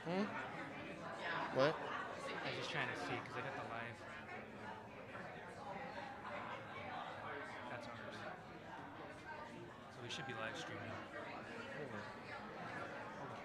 Hmm? What? I was just trying to see because I got the live. That's ours. So we should be live streaming. Okay. Hold on.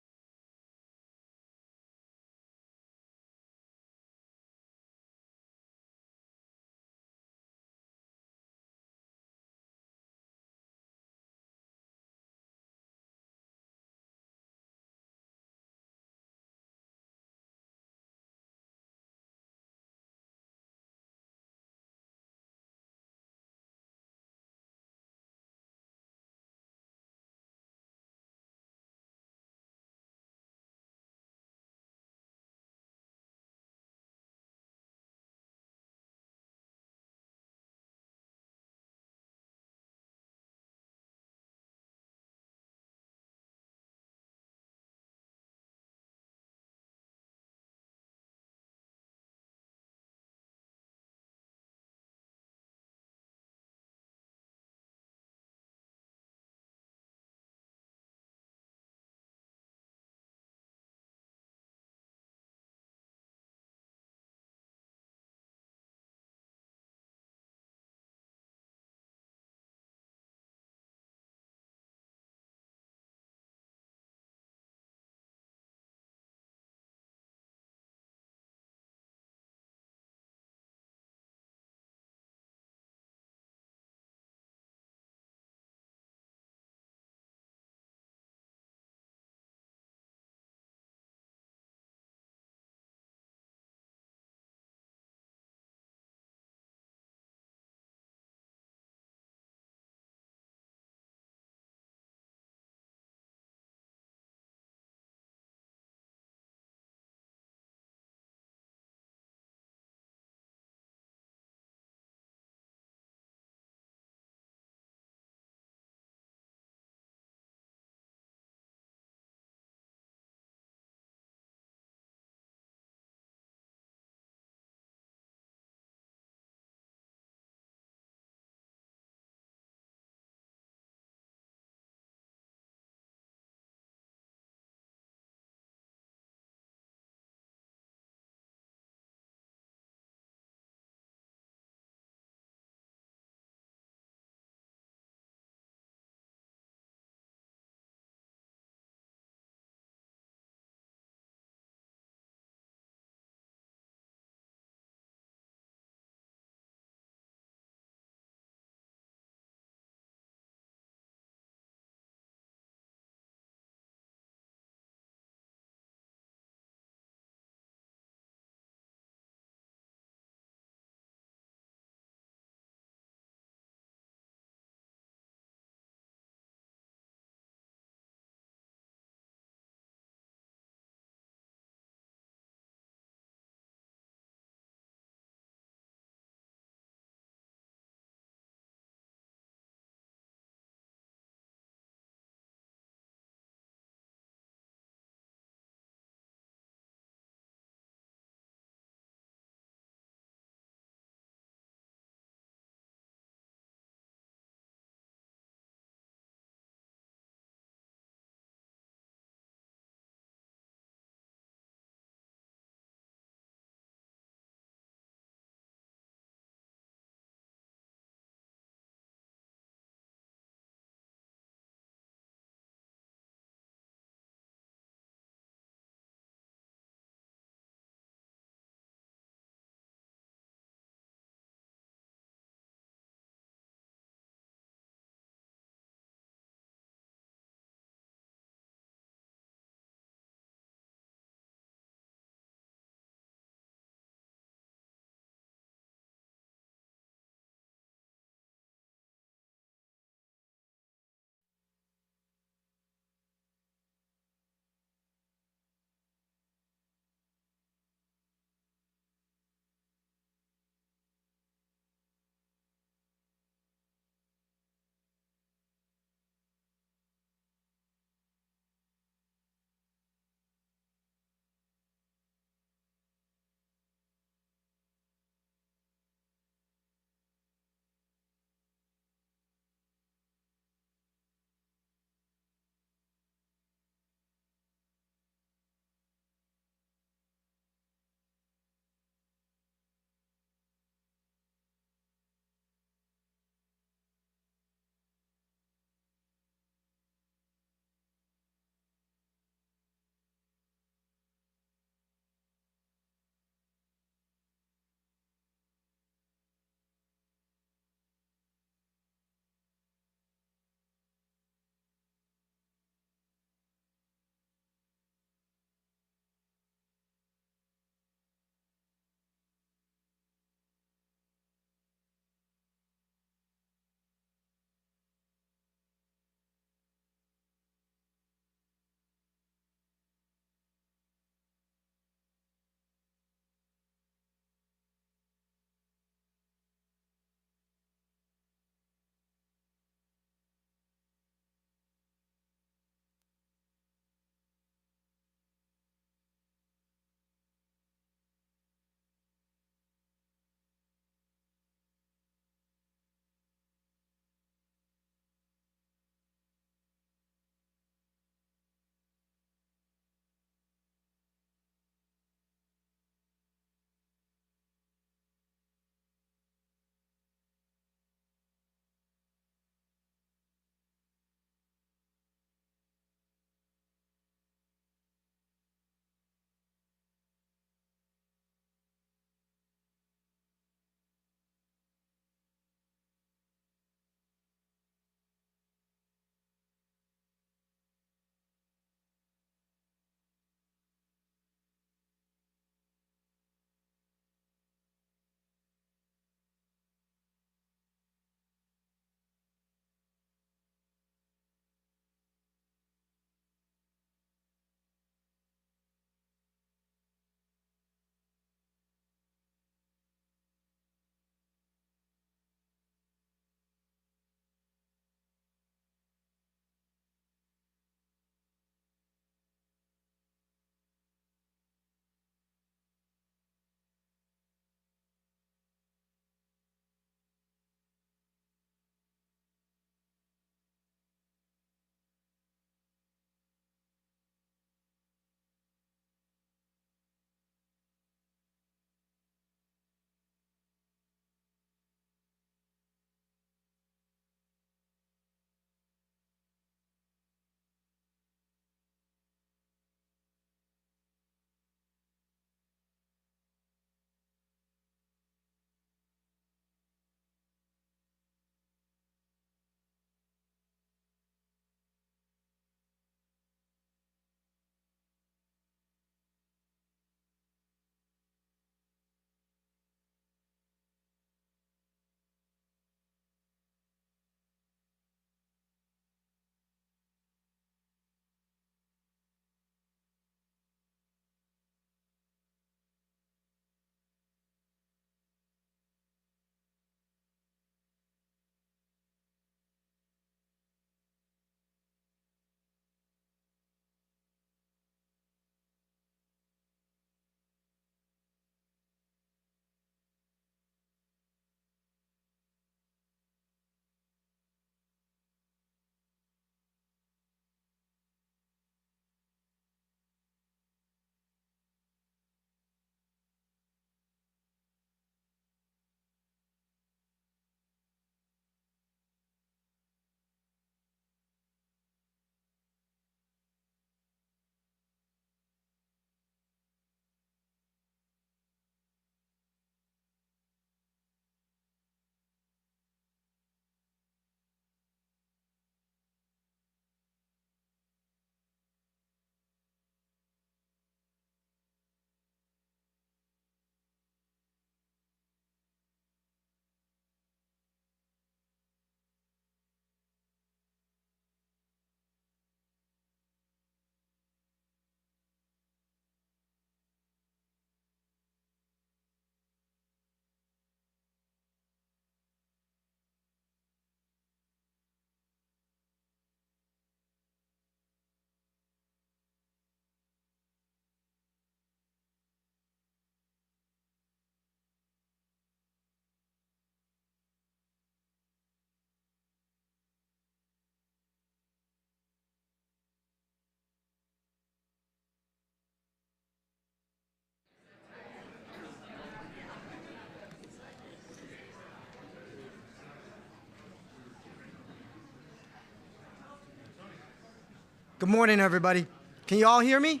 Good morning, everybody. Can you all hear me?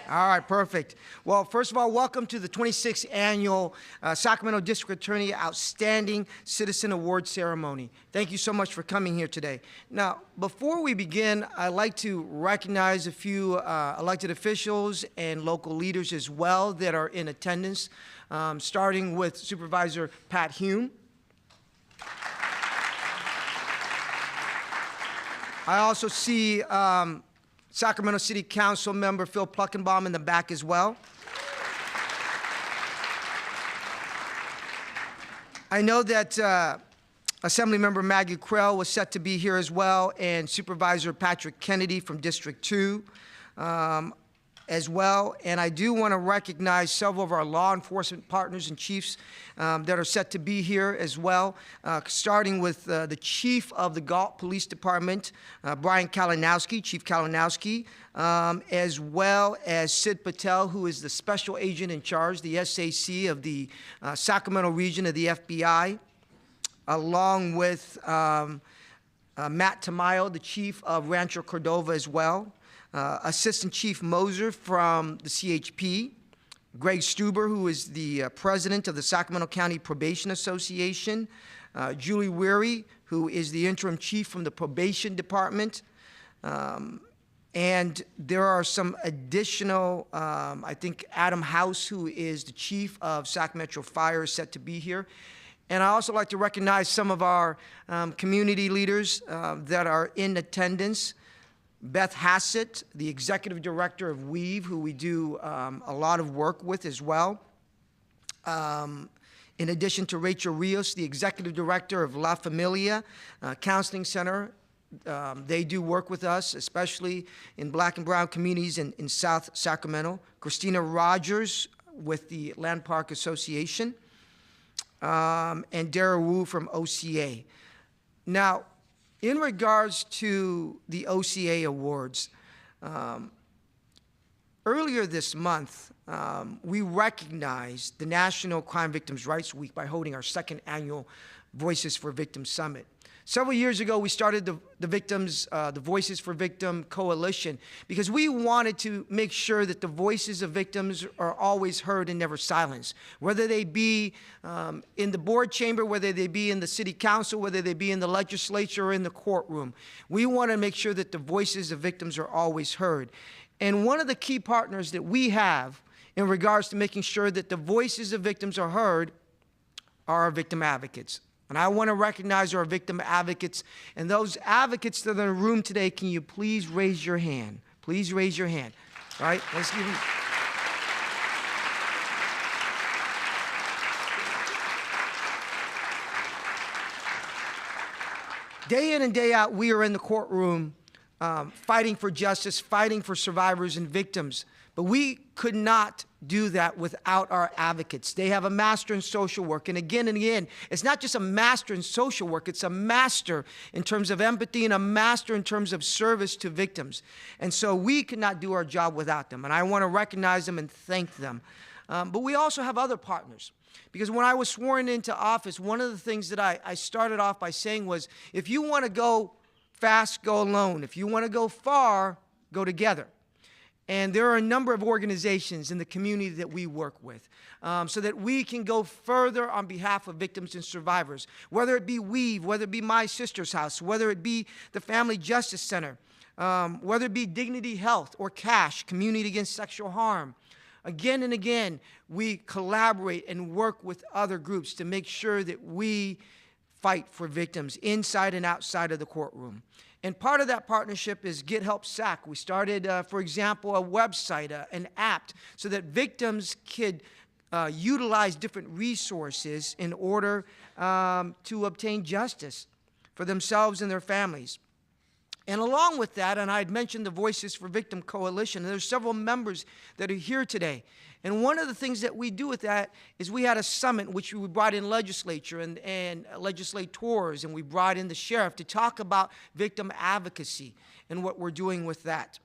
All right, perfect. Well, first of all, welcome to the 26th Annual Sacramento District Attorney Outstanding Citizen Award Ceremony. Thank you so much for coming here today. Now, before we begin, I'd like to recognize a few elected officials and local leaders as well that are in attendance, starting with Supervisor Pat Hume. I also see Sacramento City Council member Phil Pluckenbaum in the back as well. I know that Assemblymember Maggie Krell was set to be here as well, and Supervisor Patrick Kennedy from District 2 as well. And I do want to recognize several of our law enforcement partners and chiefs that are set to be here as well, starting with the chief of the Galt Police Department, Brian Kalinowski, Chief Kalinowski, as well as Sid Patel, who is the special agent in charge, the SAC of the Sacramento region of the FBI, along with Matt Tamayo, the chief of Rancho Cordova as well. Assistant Chief Moser from the CHP, Greg Stuber, who is the president of the Sacramento County Probation Association, Julie Weary, who is the interim chief from the Probation Department, and there are some additional, I think Adam House, who is the chief of Sac Metro Fire, is set to be here. And I also like to recognize some of our community leaders that are in attendance. Beth Hassett, the executive director of Weave, who we do a lot of work with as well. In addition to Rachel Rios, the executive director of La Familia Counseling Center. They do work with us, especially in black and brown communities in South Sacramento. Christina Rogers with the Land Park Association. And Dara Wu from OCA. Now, in regards to the OCA awards, earlier this month, we recognized the National Crime Victims' Rights Week by holding our second annual Voices for Victims Summit. Several years ago, we started the Voices for Victim Coalition because we wanted to make sure that the voices of victims are always heard and never silenced, whether they be in the board chamber, whether they be in the city council, whether they be in the legislature or in the courtroom. We want to make sure that the voices of victims are always heard. And one of the key partners that we have in regards to making sure that the voices of victims are heard are our victim advocates. And I want to recognize our victim advocates. And those advocates that are in the room today, can you please raise your hand? Please raise your hand. All right, let's give them. Day in and day out, we are in the courtroom fighting for justice, fighting for survivors and victims. But we could not do that without our advocates. They have a master in social work. And again, it's not just a master in social work, it's a master in terms of empathy and a master in terms of service to victims. And so we could not do our job without them. And I want to recognize them and thank them. But we also have other partners. Because when I was sworn into office, one of the things that I started off by saying was, if you want to go fast, go alone. If you want to go far, go together. And there are a number of organizations in the community that we work with so that we can go further on behalf of victims and survivors, whether it be Weave, whether it be My Sister's House, whether it be the Family Justice Center, whether it be Dignity Health or CASH, Community Against Sexual Harm. Again and again, we collaborate and work with other groups to make sure that we fight for victims inside and outside of the courtroom. And part of that partnership is Get Help SAC. We started, for example, a website, an app, so that victims could utilize different resources in order to obtain justice for themselves and their families. And along with that, and I had mentioned the Voices for Victim Coalition, and there's several members that are here today. And one of the things that we do with that is we had a summit which we brought in legislature and legislators, and we brought in the sheriff to talk about victim advocacy and what we're doing with that.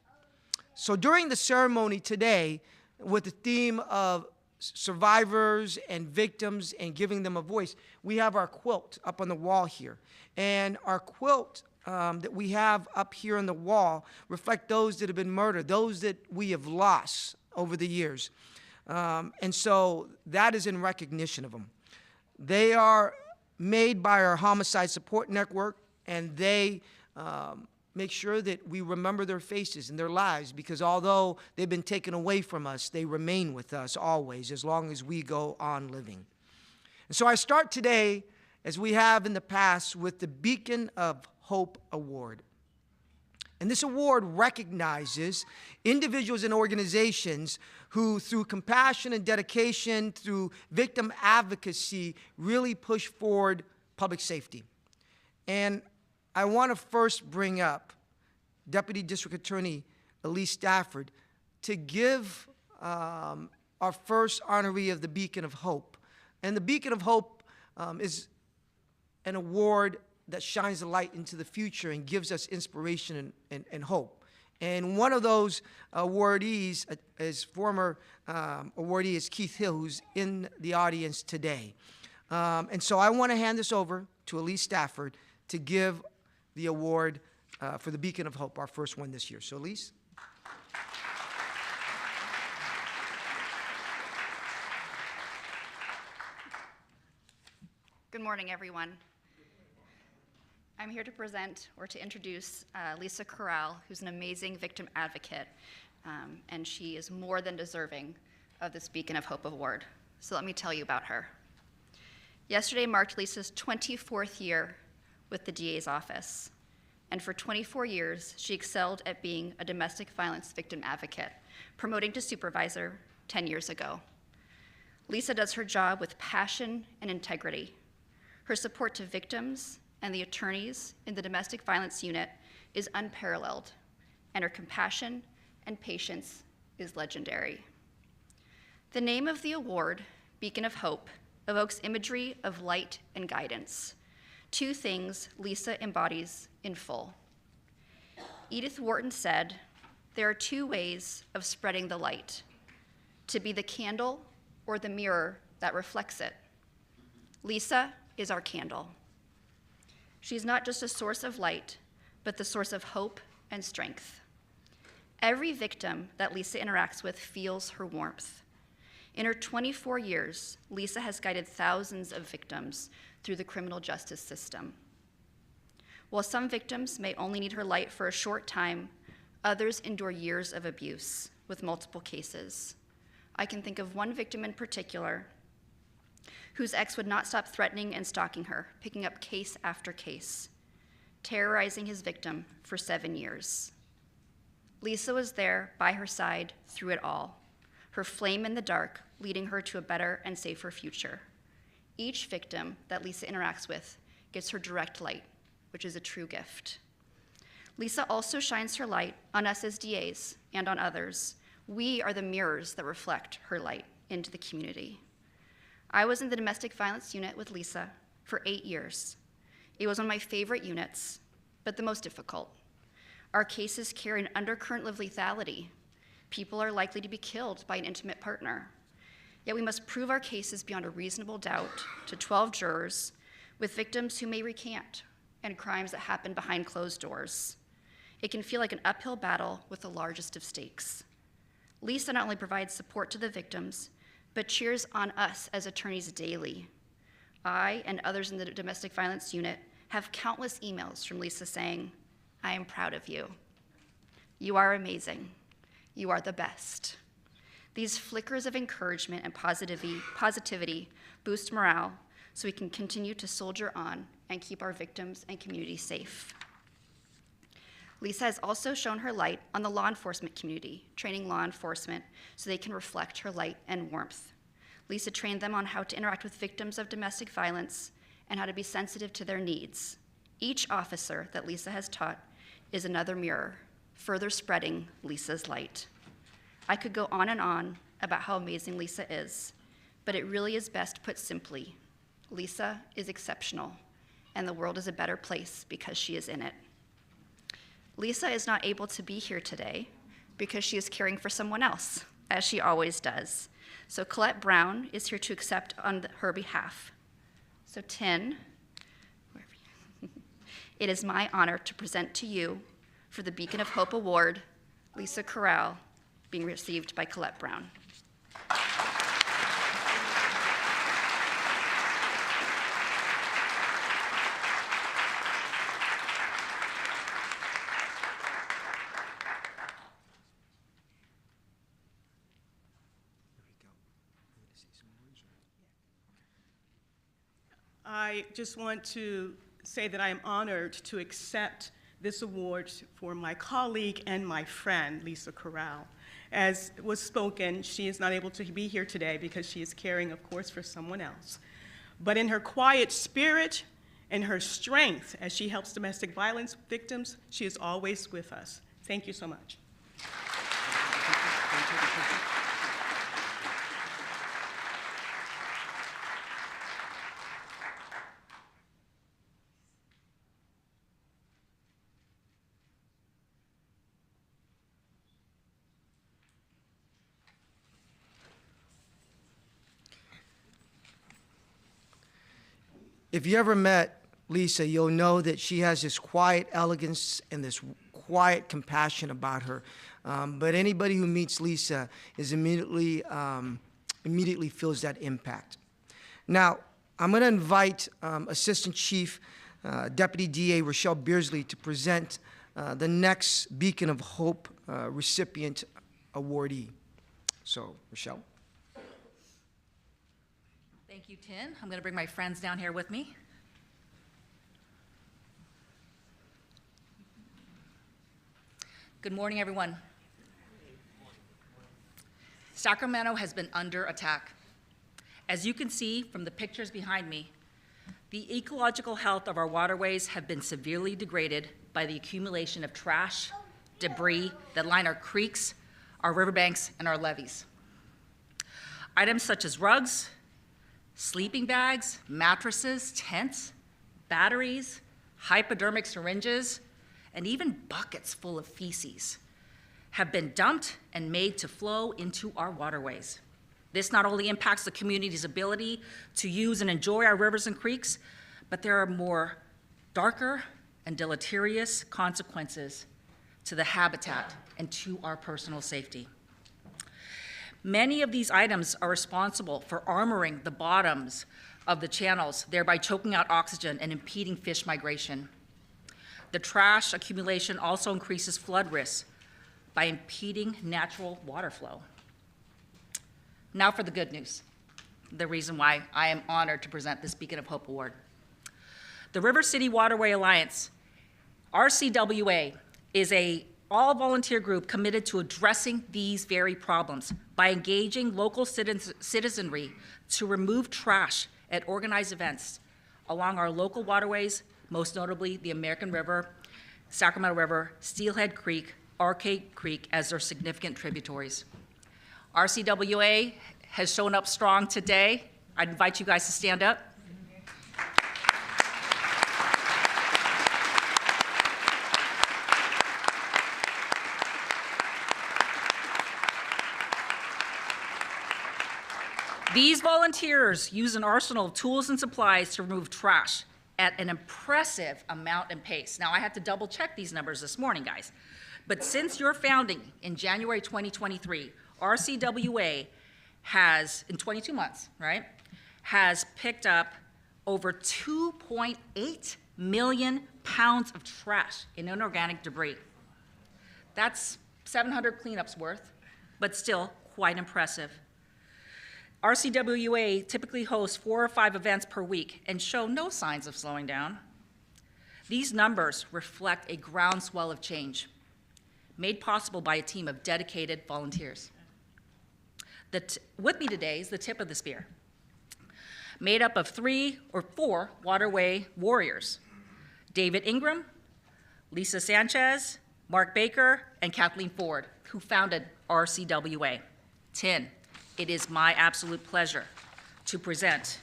So during the ceremony today, with the theme of survivors and victims and giving them a voice, we have our quilt up on the wall here. And our quilt that we have up here on the wall reflect those that have been murdered, those that we have lost over the years. And so that is in recognition of them. They are made by our homicide support network, and they make sure that we remember their faces and their lives, because although they've been taken away from us, they remain with us always as long as we go on living. And so I start today, as we have in the past, with the Beacon of Hope Award. And this award recognizes individuals and organizations who, through compassion and dedication, through victim advocacy, really push forward public safety. And I want to first bring up Deputy District Attorney Elise Stafford to give our first honoree of the Beacon of Hope. And the Beacon of Hope is an award that shines the light into the future and gives us inspiration and hope. And one of those awardees is former awardee is Keith Hill, who's in the audience today. And so I want to hand this over to Elise Stafford to give the award for the Beacon of Hope, our first one this year. So Elise. Good morning, everyone. I'm here to present or to introduce Lisa Corral, who's an amazing victim advocate, and she is more than deserving of this Beacon of Hope Award. So let me tell you about her. Yesterday marked Lisa's 24th year with the DA's office, and for 24 years, she excelled at being a domestic violence victim advocate, promoting to supervisor 10 years ago. Lisa does her job with passion and integrity. Her support to victims and the attorneys in the domestic violence unit is unparalleled, and her compassion and patience is legendary. The name of the award, Beacon of Hope, evokes imagery of light and guidance, two things Lisa embodies in full. Edith Wharton said, "There are two ways of spreading the light, to be the candle or the mirror that reflects it. Lisa is our candle. She's not just a source of light, but the source of hope and strength. Every victim that Lisa interacts with feels her warmth. In her 24 years, Lisa has guided thousands of victims through the criminal justice system. While some victims may only need her light for a short time, others endure years of abuse with multiple cases. I can think of one victim in particular whose ex would not stop threatening and stalking her, picking up case after case, terrorizing his victim for 7 years. Lisa was there by her side through it all, her flame in the dark leading her to a better and safer future. Each victim that Lisa interacts with gets her direct light, which is a true gift. Lisa also shines her light on us as DAs and on others. We are the mirrors that reflect her light into the community. I was in the domestic violence unit with Lisa for 8 years. It was one of my favorite units, but the most difficult. Our cases carry an undercurrent of lethality. People are likely to be killed by an intimate partner. Yet we must prove our cases beyond a reasonable doubt to 12 jurors with victims who may recant and crimes that happen behind closed doors. It can feel like an uphill battle with the largest of stakes. Lisa not only provides support to the victims, but cheers on us as attorneys daily. I and others in the domestic violence unit have countless emails from Lisa saying, "I am proud of you. You are amazing. You are the best." These flickers of encouragement and positivity boost morale so we can continue to soldier on and keep our victims and community safe. Lisa has also shown her light on the law enforcement community, training law enforcement so they can reflect her light and warmth. Lisa trained them on how to interact with victims of domestic violence and how to be sensitive to their needs. Each officer that Lisa has taught is another mirror, further spreading Lisa's light. I could go on and on about how amazing Lisa is, but it really is best put simply. Lisa is exceptional, and the world is a better place because she is in it. Lisa is not able to be here today because she is caring for someone else, as she always does. So Colette Brown is here to accept on her behalf. So Tin it is my honor to present to you, for the Beacon of Hope Award, Lisa Corral, being received by Colette Brown. I just want to say that I am honored to accept this award for my colleague and my friend, Lisa Corral. As was spoken, she is not able to be here today because she is caring, of course, for someone else. But in her quiet spirit and her strength as she helps domestic violence victims, she is always with us. Thank you so much. If you ever met Lisa, you'll know that she has this quiet elegance and this quiet compassion about her. But anybody who meets Lisa is immediately feels that impact. Now, I'm going to invite Assistant Chief Deputy DA Rochelle Beersley to present the next Beacon of Hope recipient awardee. So, Rochelle. Thank you, Tin. I'm going to bring my friends down here with me. Good morning, everyone. Sacramento has been under attack. As you can see from the pictures behind me, the ecological health of our waterways have been severely degraded by the accumulation of trash, debris that line our creeks, our riverbanks, and our levees. Items such as rugs, sleeping bags, mattresses, tents, batteries, hypodermic syringes, and even buckets full of feces have been dumped and made to flow into our waterways. This not only impacts the community's ability to use and enjoy our rivers and creeks, but there are more darker and deleterious consequences to the habitat and to our personal safety. Many of these items are responsible for armoring the bottoms of the channels, thereby choking out oxygen and impeding fish migration. The trash accumulation also increases flood risks by impeding natural water flow. Now for the good news, the reason why I am honored to present this Beacon of Hope Award. The River City Waterway Alliance, RCWA, is a all-volunteer group committed to addressing these very problems by engaging local citizenry to remove trash at organized events along our local waterways, most notably the American River, Sacramento River, Steelhead Creek, Arcade Creek as their significant tributaries. RCWA has shown up strong today. I'd invite you guys to stand up. These volunteers use an arsenal of tools and supplies to remove trash at an impressive amount and pace. Now, I had to double check these numbers this morning, guys. But since your founding in January 2023, RCWA has, in 22 months, right, has picked up over 2.8 million pounds of trash in inorganic debris. That's 700 cleanups worth, but still quite impressive. RCWA typically hosts 4 or 5 events per week and show no signs of slowing down. These numbers reflect a groundswell of change made possible by a team of dedicated volunteers. With me today is the tip of the spear, made up of 3 or 4 waterway warriors: David Ingram, Lisa Sanchez, Mark Baker, and Kathleen Ford, who founded RCWA. Tin, it is my absolute pleasure to present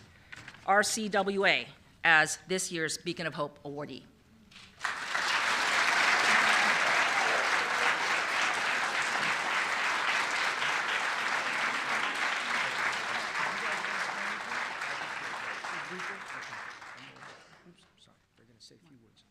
RCWA as this year's Beacon of Hope awardee. Oops, sorry, they're going to say a few words.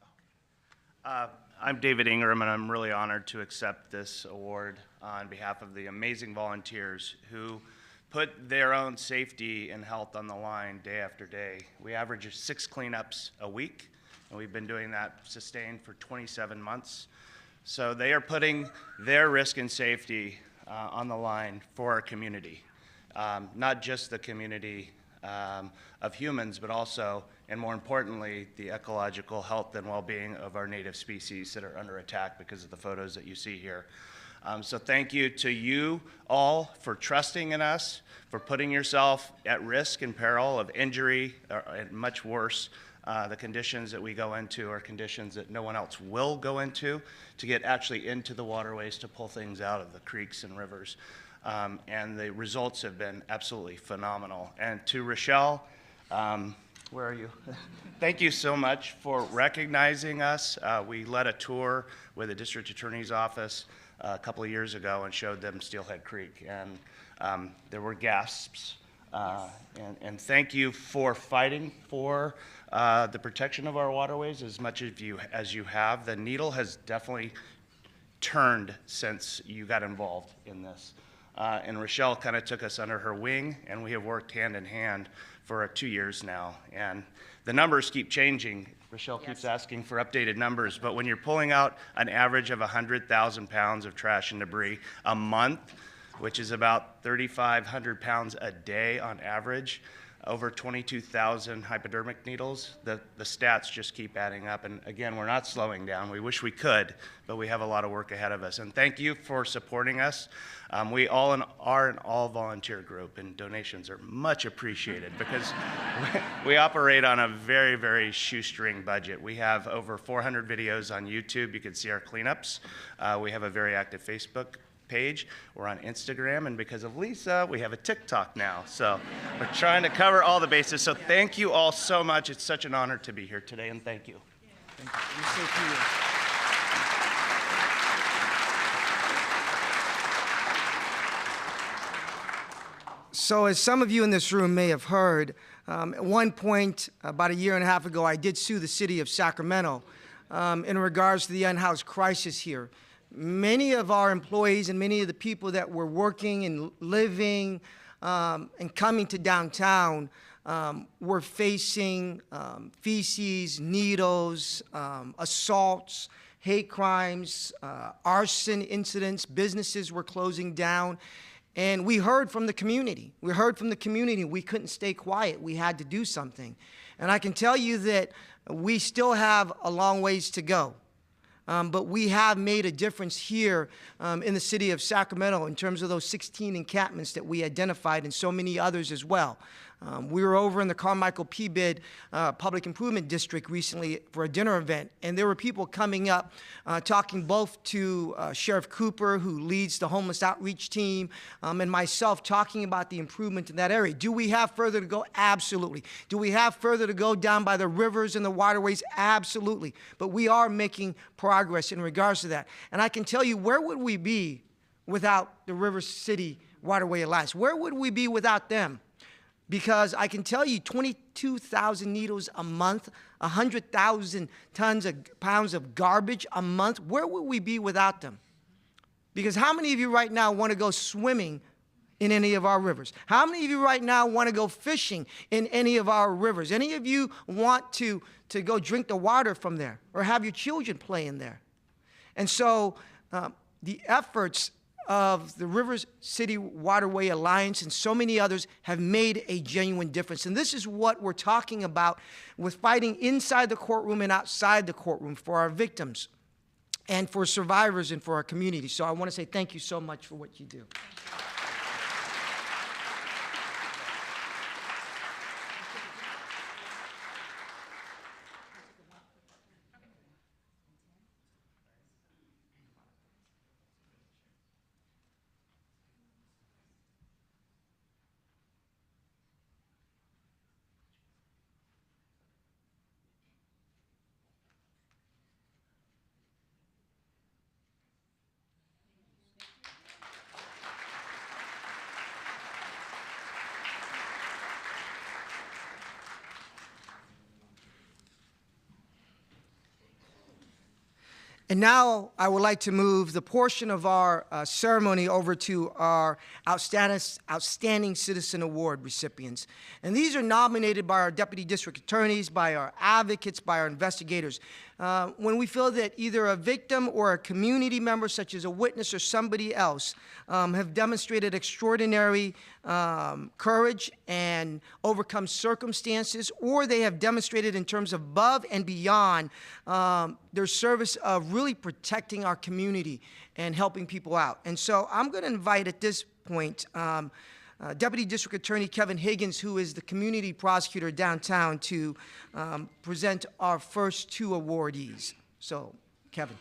I'm David Ingram, and I'm really honored to accept this award on behalf of the amazing volunteers who put their own safety and health on the line day after day. We average 6 cleanups a week, and we've been doing that sustained for 27 months. So they are putting their risk and safety on the line for our community, not just the community of humans, but also, and more importantly, the ecological health and well-being of our native species that are under attack because of the photos that you see here. So thank you to you all for trusting in us, for putting yourself at risk and peril of injury, and much worse. The conditions that we go into are conditions that no one else will go into to get actually into the waterways to pull things out of the creeks and rivers. And the results have been absolutely phenomenal. And to Rochelle, where are you? Thank you so much for recognizing us. We led a tour with the district attorney's office a couple of years ago and showed them Steelhead Creek, and there were gasps. And thank you for fighting for the protection of our waterways as much as you have. The needle has definitely turned since you got involved in this. And Rochelle kind of took us under her wing, and we have worked hand in hand for 2 years now. And the numbers keep changing. Rochelle keeps asking for updated numbers, but when you're pulling out an average of 100,000 pounds of trash and debris a month, which is about 3,500 pounds a day on average, over 22,000 hypodermic needles, the stats just keep adding up. And again, we're not slowing down. We wish we could, but we have a lot of work ahead of us. And thank you for supporting us. We are an all-volunteer group, and donations are much appreciated because we operate on a very, very shoestring budget. We have over 400 videos on YouTube. You can see our cleanups. We have a very active Facebook page. We're on Instagram, and because of Lisa, we have a TikTok now. So we're trying to cover all the bases. So thank you all so much. It's such an honor to be here today, and thank you. Thank you. You're so cool. So as some of you in this room may have heard, at one point, about 1.5 years ago, I did sue the city of Sacramento in regards to the unhoused crisis here. Many of our employees and many of the people that were working and living and coming to downtown were facing feces, needles, assaults, hate crimes, arson incidents. Businesses were closing down. And we heard from the community. We heard from the community. We couldn't stay quiet. We had to do something. And I can tell you that we still have a long ways to go. But we have made a difference here in the city of Sacramento in terms of those 16 encampments that we identified and so many others as well. We were over in the Carmichael P-Bid Public Improvement District recently for a dinner event, and there were people coming up talking both to Sheriff Cooper, who leads the homeless outreach team, and myself talking about the improvement in that area. Do we have further to go? Absolutely. Do we have further to go down by the rivers and the waterways? Absolutely. But we are making progress in regards to that. And I can tell you, where would we be without the River City Waterway Alliance? Where would we be without them? Because I can tell you 22,000 needles a month, 100,000 pounds of garbage a month, where would we be without them? Because how many of you right now want to go swimming in any of our rivers? How many of you right now want to go fishing in any of our rivers? Any of you want to go drink the water from there or have your children play in there? And so the efforts of the River City Waterway Alliance and so many others have made a genuine difference. And this is what we're talking about with fighting inside the courtroom and outside the courtroom for our victims and for survivors and for our community. So I want to say thank you so much for what you do. And now I would like to move the portion of our ceremony over to our Outstanding Citizen Award recipients. And these are nominated by our deputy district attorneys, by our advocates, by our investigators. When we feel that either a victim or a community member, such as a witness or somebody else, have demonstrated extraordinary courage and overcome circumstances, or they have demonstrated in terms of above and beyond their service of really protecting our community and helping people out. And so I'm going to invite at this point Deputy District Attorney Kevin Higgins, who is the community prosecutor downtown, to present our first two awardees. So, Kevin.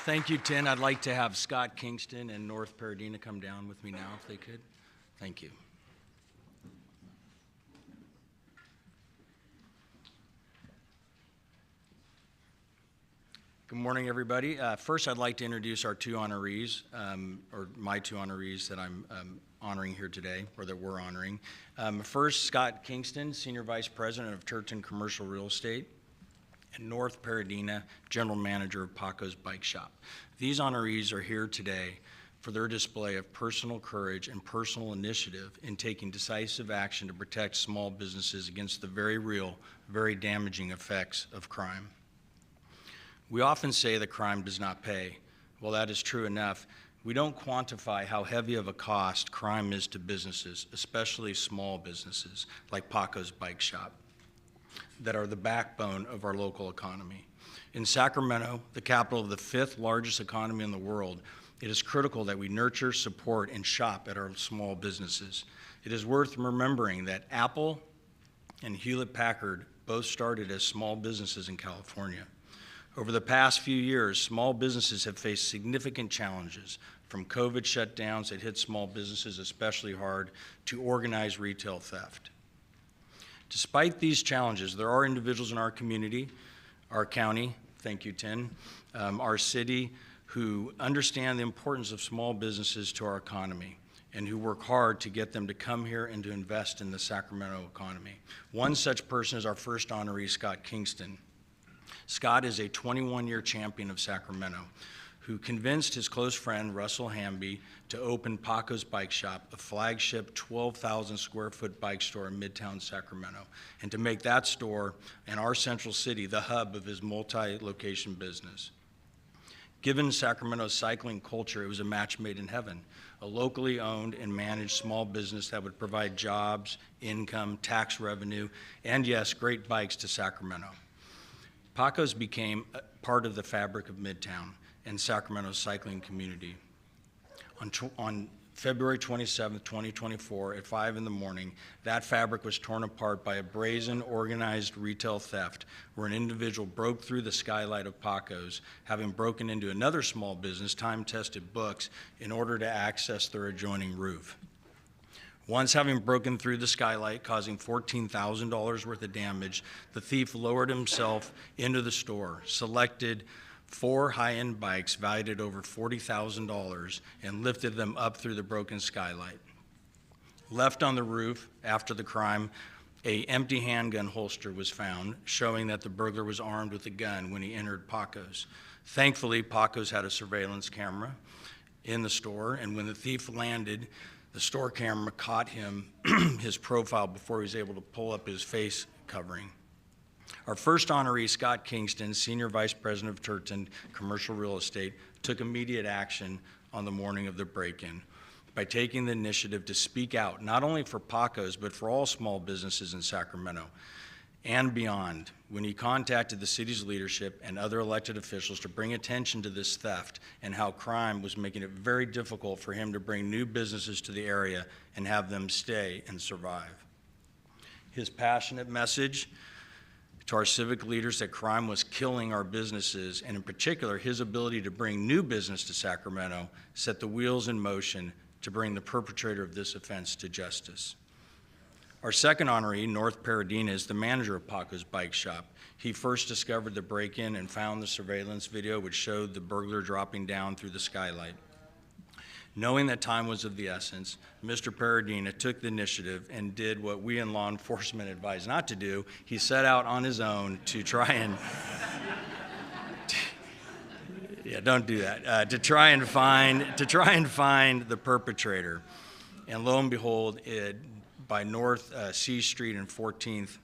Thank you, Tin. I'd like to have Scott Kingston and North Paradena come down with me now, if they could. Thank you. Good morning, everybody. First, I'd like to introduce our two honorees, or my two honorees that I'm honoring here today, or that we're honoring. First, Scott Kingston, Senior Vice President of Turton Commercial Real Estate, and North Paradena, General Manager of Paco's Bike Shop. These honorees are here today for their display of personal courage and personal initiative in taking decisive action to protect small businesses against the very real, very damaging effects of crime. We often say that crime does not pay. Well, that is true enough. We don't quantify how heavy of a cost crime is to businesses, especially small businesses like Paco's Bike Shop, that are the backbone of our local economy. In Sacramento, the capital of the 5th largest economy in the world, it is critical that we nurture, support, and shop at our small businesses. It is worth remembering that Apple and Hewlett-Packard both started as small businesses in California. Over the past few years, small businesses have faced significant challenges, from COVID shutdowns that hit small businesses especially hard to organized retail theft. Despite these challenges, there are individuals in our community, our county, thank you, Tin, our city, who understand the importance of small businesses to our economy and who work hard to get them to come here and to invest in the Sacramento economy. One such person is our first honoree, Scott Kingston. Scott is a 21-year champion of Sacramento who convinced his close friend, Russell Hamby, to open Paco's Bike Shop, a flagship 12,000 square foot bike store in Midtown Sacramento, and to make that store and our central city the hub of his multi-location business. Given Sacramento's cycling culture, it was a match made in heaven, a locally owned and managed small business that would provide jobs, income, tax revenue, and yes, great bikes to Sacramento. Paco's became part of the fabric of Midtown and Sacramento's cycling community. On February 27, 2024, at 5 in the morning, that fabric was torn apart by a brazen, organized retail theft where an individual broke through the skylight of Paco's, having broken into another small business, Time Tested Books, in order to access their adjoining roof. Once having broken through the skylight, causing $14,000 worth of damage, the thief lowered himself into the store, selected 4 high-end bikes valued at over $40,000, and lifted them up through the broken skylight. Left on the roof after the crime, an empty handgun holster was found, showing that the burglar was armed with a gun when he entered Paco's. Thankfully, Paco's had a surveillance camera in the store, and when the thief landed, the store camera caught him, his profile, before he was able to pull up his face covering. Our first honoree, Scott Kingston, Senior Vice President of Turton Commercial Real Estate, took immediate action on the morning of the break-in by taking the initiative to speak out, not only for Paco's, but for all small businesses in Sacramento and beyond, when he contacted the city's leadership and other elected officials to bring attention to this theft and how crime was making it very difficult for him to bring new businesses to the area and have them stay and survive. His passionate message to our civic leaders that crime was killing our businesses, and in particular, his ability to bring new business to Sacramento, set the wheels in motion to bring the perpetrator of this offense to justice. Our second honoree, North Paradena, is the manager of Paco's Bike Shop. He first discovered the break-in and found the surveillance video which showed the burglar dropping down through the skylight. Knowing that time was of the essence, Mr. Paradina took the initiative and did what we in law enforcement advise not to do. He set out on his own to try and yeah, don't do that. To try and find the perpetrator, and lo and behold, by North C Street and 14th,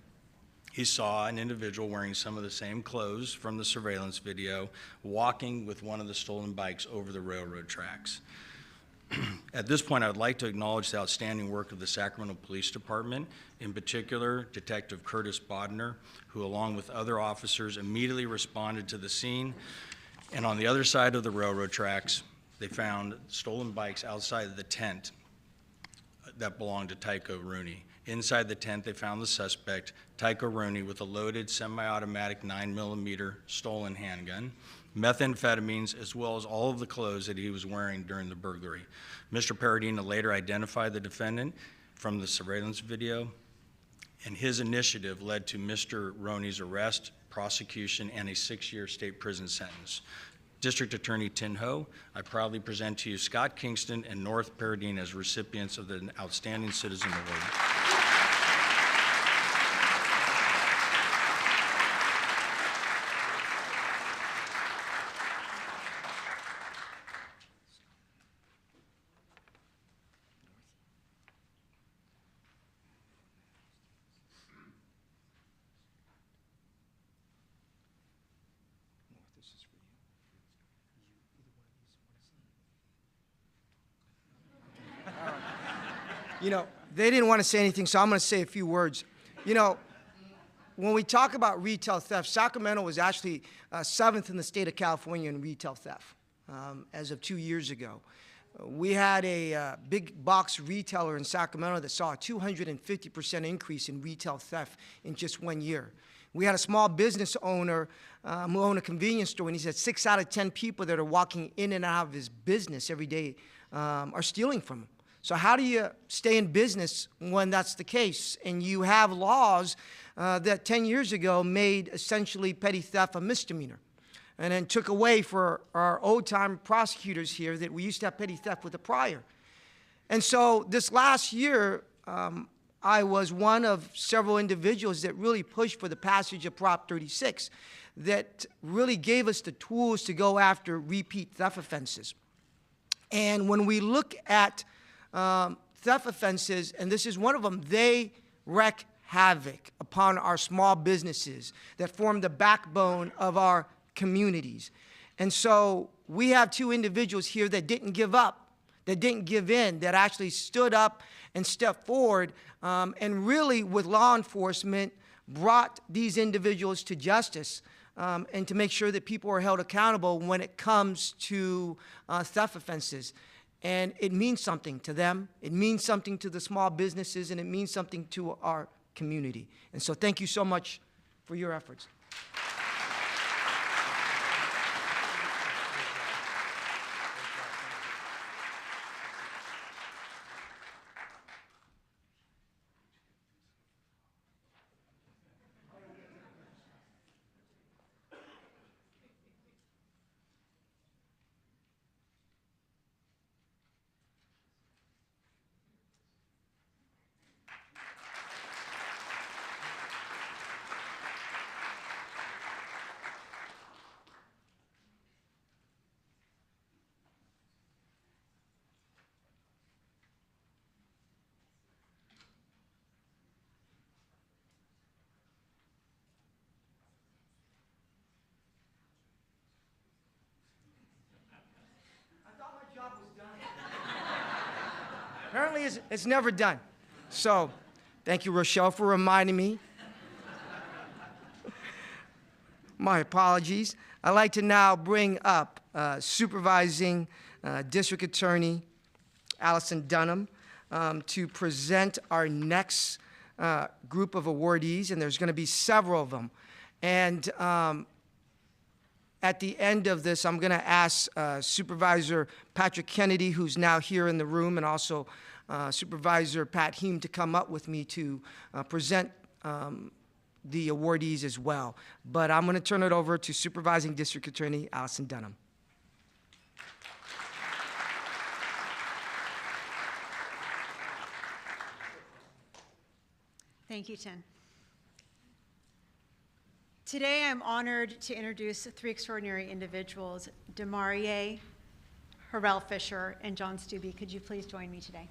he saw an individual wearing some of the same clothes from the surveillance video, walking with one of the stolen bikes over the railroad tracks. At this point, I would like to acknowledge the outstanding work of the Sacramento Police Department, in particular, Detective Curtis Bodner, who, along with other officers, immediately responded to the scene. And on the other side of the railroad tracks, they found stolen bikes outside of the tent that belonged to Tycho Rooney. Inside the tent, they found the suspect, Tycho Rooney, with a loaded semi-automatic 9mm stolen handgun, methamphetamines, as well as all of the clothes that he was wearing during the burglary. Mr. Paradina later identified the defendant from the surveillance video, and his initiative led to Mr. Rooney's arrest, prosecution, and a 6-year state prison sentence. District Attorney Tin Ho, I proudly present to you Scott Kingston and North Paradina as recipients of the Outstanding Citizen Award. You know, they didn't want to say anything, so I'm going to say a few words. You know, when we talk about retail theft, Sacramento was actually 7th in the state of California in retail theft as of 2 years ago. We had a big box retailer in Sacramento that saw a 250% increase in retail theft in just 1 year. We had a small business owner who owned a convenience store, and he said 6 out of 10 people that are walking in and out of his business every day are stealing from him. So how do you stay in business when that's the case? And you have laws that 10 years ago made essentially petty theft a misdemeanor, and then took away for our old-time prosecutors here that we used to have petty theft with a prior. And so this last year, I was one of several individuals that really pushed for the passage of Prop 36 that really gave us the tools to go after repeat theft offenses. And when we look at theft offenses, and this is one of them, they wreak havoc upon our small businesses that form the backbone of our communities. And so we have 2 individuals here that didn't give up, that didn't give in, that actually stood up and stepped forward and really, with law enforcement, brought these individuals to justice and to make sure that people are held accountable when it comes to theft offenses. And it means something to them, it means something to the small businesses, and it means something to our community. And so thank you so much for your efforts. Apparently, it's never done. So, thank you, Rochelle, for reminding me. My apologies. I'd like to now bring up Supervising District Attorney Allison Dunham to present our next group of awardees, and there's going to be several of them. And at the end of this, I'm going to ask Supervisor Patrick Kennedy, who's now here in the room, and also Supervisor Pat Heem to come up with me to present the awardees as well. But I'm going to turn it over to Supervising District Attorney Allison Dunham. Thank you, Tin. Today, I'm honored to introduce three extraordinary individuals, Demarie, Harrell Fisher, and John Stubbe. Could you please join me today?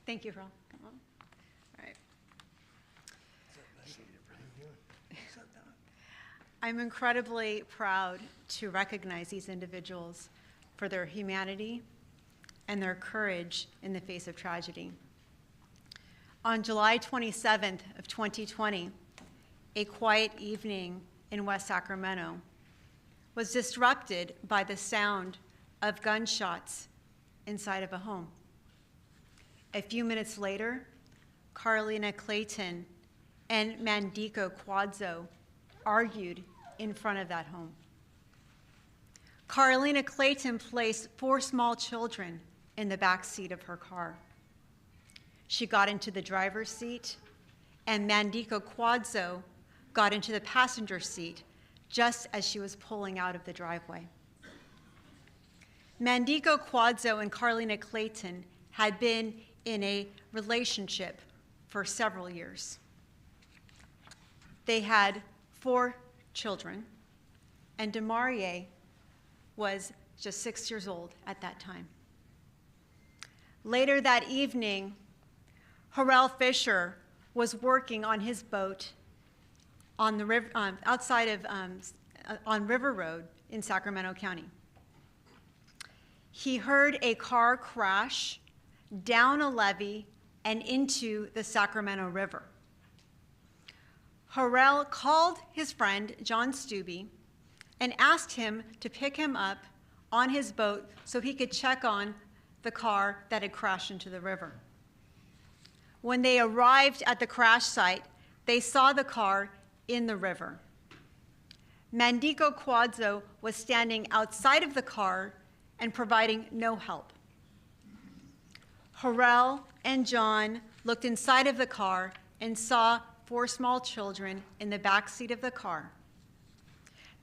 Thank you, Harrell. Come on. All right. I'm incredibly proud to recognize these individuals for their humanity and their courage in the face of tragedy. On July 27th of 2020, a quiet evening in West Sacramento was disrupted by the sound of gunshots inside of a home. A few minutes later, Carolina Clayton and Mandiko Quadzo argued in front of that home. Carolina Clayton placed 4 small children in the back seat of her car. She got into the driver's seat, and Mandiko Quadzo got into the passenger seat just as she was pulling out of the driveway. Mandiko Quadzo and Carolina Clayton had been in a relationship for several years. They had 4 children, and Demarie was just 6 years old at that time. Later that evening, Harrell Fisher was working on his boat on the river, outside of on River Road in Sacramento County. He heard a car crash down a levee and into the Sacramento River. Harrell called his friend, John Stubbe, and asked him to pick him up on his boat so he could check on the car that had crashed into the river. When they arrived at the crash site, they saw the car in the river. Mandiko Quadzo was standing outside of the car and providing no help. Harrell and John looked inside of the car and saw 4 small children in the back seat of the car.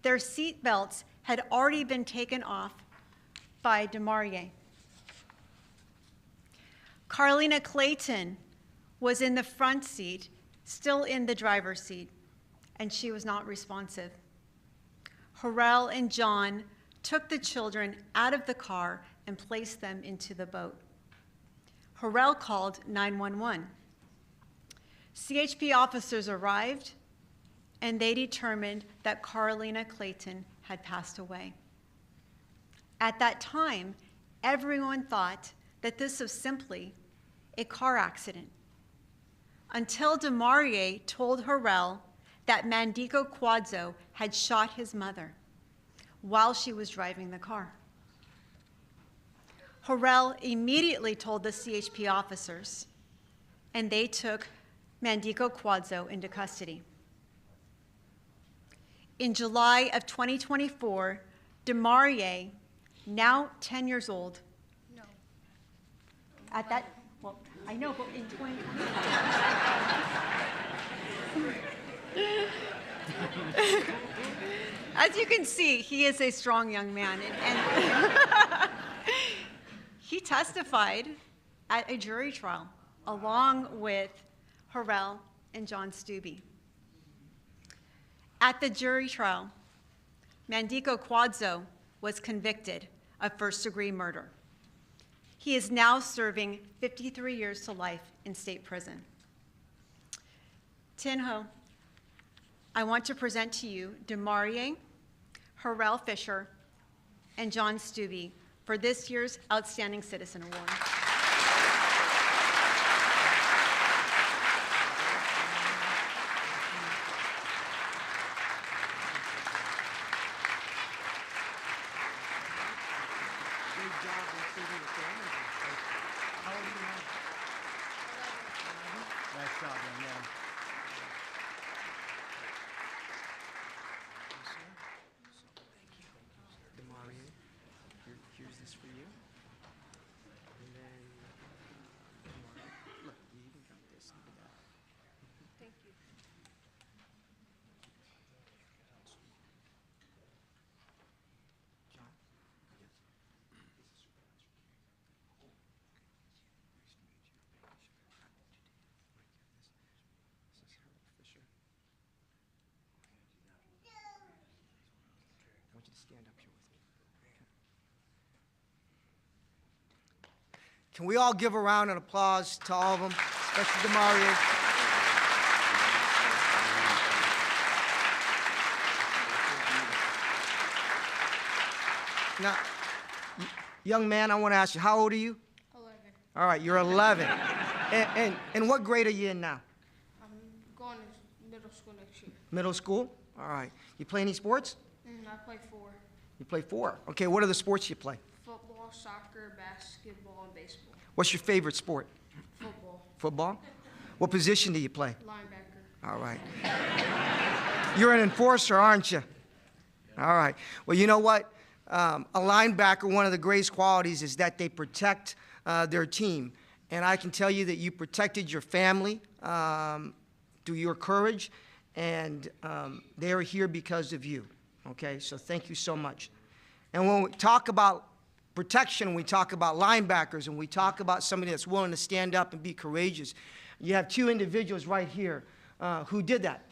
Their seat belts had already been taken off by Demarie. Carolina Clayton was in the front seat, still in the driver's seat, and she was not responsive. Harrell and John took the children out of the car and placed them into the boat. Harrell called 911. CHP officers arrived, and they determined that Carolina Clayton had passed away. At that time, everyone thought that this was simply a car accident, until Demarie told Harrell that Mandiko Quadzo had shot his mother while she was driving the car. Harrell immediately told the CHP officers, and they took Mandiko Quadzo into custody. In July of 2024, Demarie, now 10 years old, No. at that, well, I know, but in 2024. As you can see, he is a strong young man, and he testified at a jury trial along with Harrell and John Stubbe. At the jury trial, Mandiko Quadzo was convicted of first-degree murder. He is now serving 53 years to life in state prison. Tin Ho, I want to present to you Demarie, Harrell Fisher, and John Stubbe for this year's Outstanding Citizen Award. Nice job, young man. Demarie, here's this for you. And then, look, you even got this. Look at that. Thank you. stand up here with me. Can we all give a round of applause to all of them, especially to Mario? Now, young man, I want to ask you, how old are you? 11. All right, you're 11. And what grade are you in now? I'm going to middle school next year. Middle school? All right. You play any sports? I play 4. You play 4. Okay, what are the sports you play? Football, soccer, basketball, and baseball. What's your favorite sport? Football. Football? What position do you play? Linebacker. All right. You're an enforcer, aren't you? All right. Well, you know what? A linebacker, one of the greatest qualities is that they protect their team. And I can tell you that you protected your family through your courage, and they are here because of you. Okay? So thank you so much. And when we talk about protection, we talk about linebackers, and we talk about somebody that's willing to stand up and be courageous. You have 2 individuals right here who did that.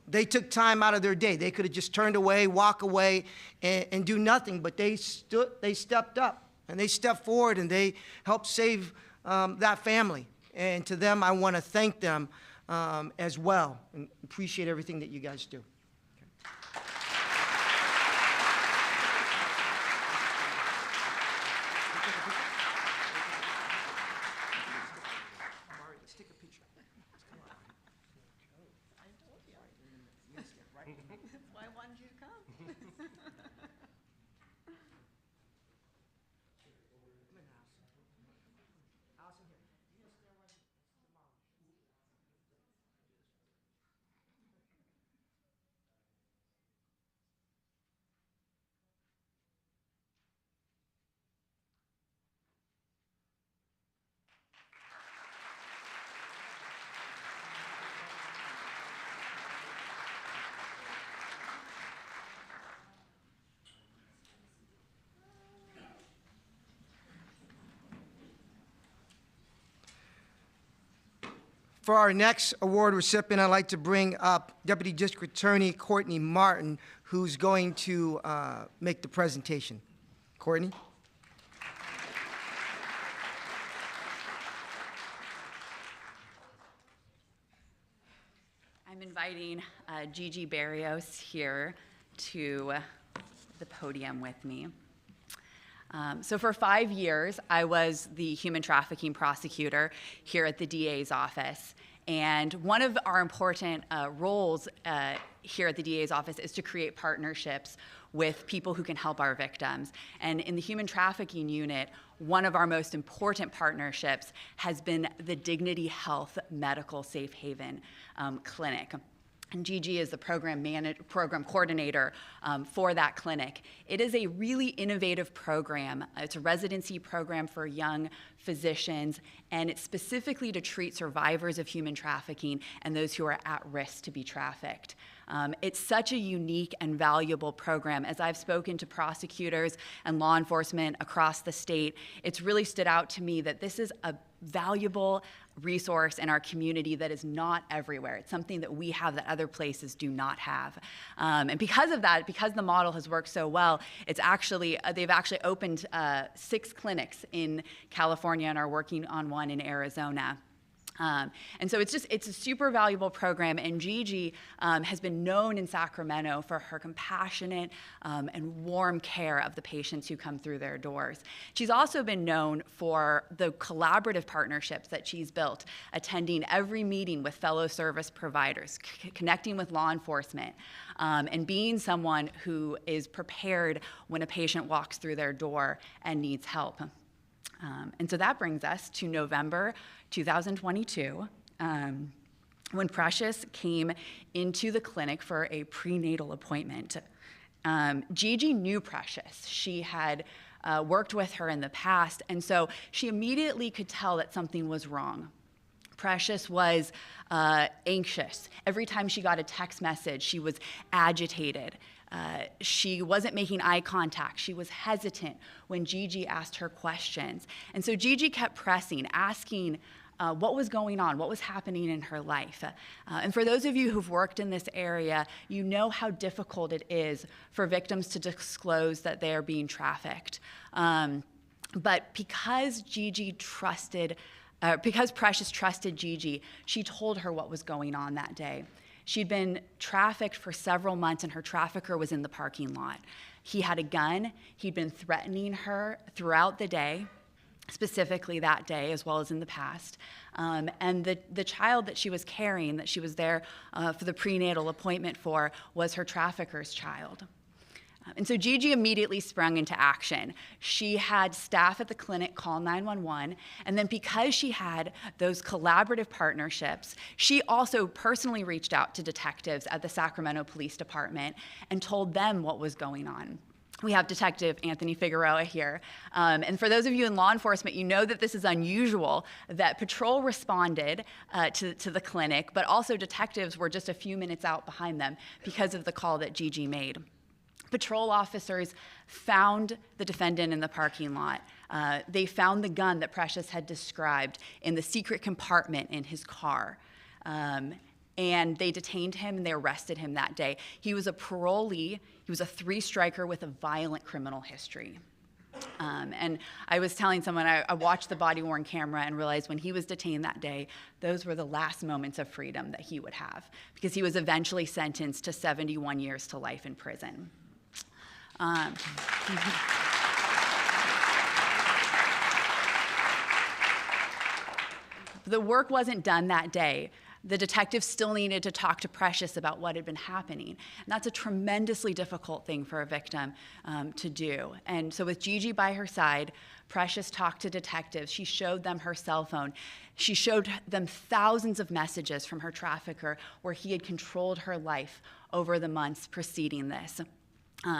They took time out of their day. They could have just turned away, walk away, and do nothing, but they stepped up, and they stepped forward, and they helped save that family. And to them, I want to thank them as well, and appreciate everything that you guys do. That's why I wanted you to come. For our next award recipient, I'd like to bring up Deputy District Attorney Courtney Martin, who's going to make the presentation. Courtney? I'm inviting Gigi Barrios here to the podium with me. So for 5 years, I was the human trafficking prosecutor here at the DA's office. And one of our important roles here at the DA's office is to create partnerships with people who can help our victims. And in the human trafficking unit, one of our most important partnerships has been the Dignity Health Medical Safe Haven Clinic. And Gigi is the program coordinator for that clinic. It is a really innovative program. It's a residency program for young physicians, and it's specifically to treat survivors of human trafficking and those who are at risk to be trafficked. It's such a unique and valuable program. As I've spoken to prosecutors and law enforcement across the state, it's really stood out to me that this is a valuable resource in our community that is not everywhere. It's something that we have that other places do not have. And because of that, because the model has worked so well, it's actually, they've actually opened 6 clinics in California and are working on one in Arizona. And so it's a super valuable program, and Gigi has been known in Sacramento for her compassionate and warm care of the patients who come through their doors. She's also been known for the collaborative partnerships that she's built, attending every meeting with fellow service providers, connecting with law enforcement, and being someone who is prepared when a patient walks through their door and needs help. And so that brings us to November 2022, when Precious came into the clinic for a prenatal appointment. Gigi knew Precious. She had worked with her in the past, and so she immediately could tell that something was wrong. Precious was anxious. Every time she got a text message, she was agitated. She wasn't making eye contact. She was hesitant when Gigi asked her questions. And so Gigi kept pressing, asking what was going on, what was happening in her life. And for those of you who've worked in this area, you know how difficult it is for victims to disclose that they are being trafficked. But because because Precious trusted Gigi, she told her what was going on that day. She'd been trafficked for several months, and her trafficker was in the parking lot. He had a gun. He'd been threatening her throughout the day, specifically that day, as well as in the past. And the child that she was carrying, that she was there for the prenatal appointment for, was her trafficker's child. And so Gigi immediately sprung into action. She had staff at the clinic call 911, and then because she had those collaborative partnerships, she also personally reached out to detectives at the Sacramento Police Department and told them what was going on. We have Detective Anthony Figueroa here. And for those of you in law enforcement, you know that this is unusual, that patrol responded to the clinic, but also detectives were just a few minutes out behind them because of the call that Gigi made. Patrol officers found the defendant in the parking lot. They found the gun that Precious had described in the secret compartment in his car. And they detained him and they arrested him that day. He was a parolee. He was a three-striker with a violent criminal history. And I was telling someone, I watched the body-worn camera and realized when he was detained that day, those were the last moments of freedom that he would have, because he was eventually sentenced to 71 years to life in prison. The work wasn't done that day. The detectives still needed to talk to Precious about what had been happening. And that's a tremendously difficult thing for a victim to do. And so with Gigi by her side, Precious talked to detectives. She showed them her cell phone. She showed them thousands of messages from her trafficker where he had controlled her life over the months preceding this.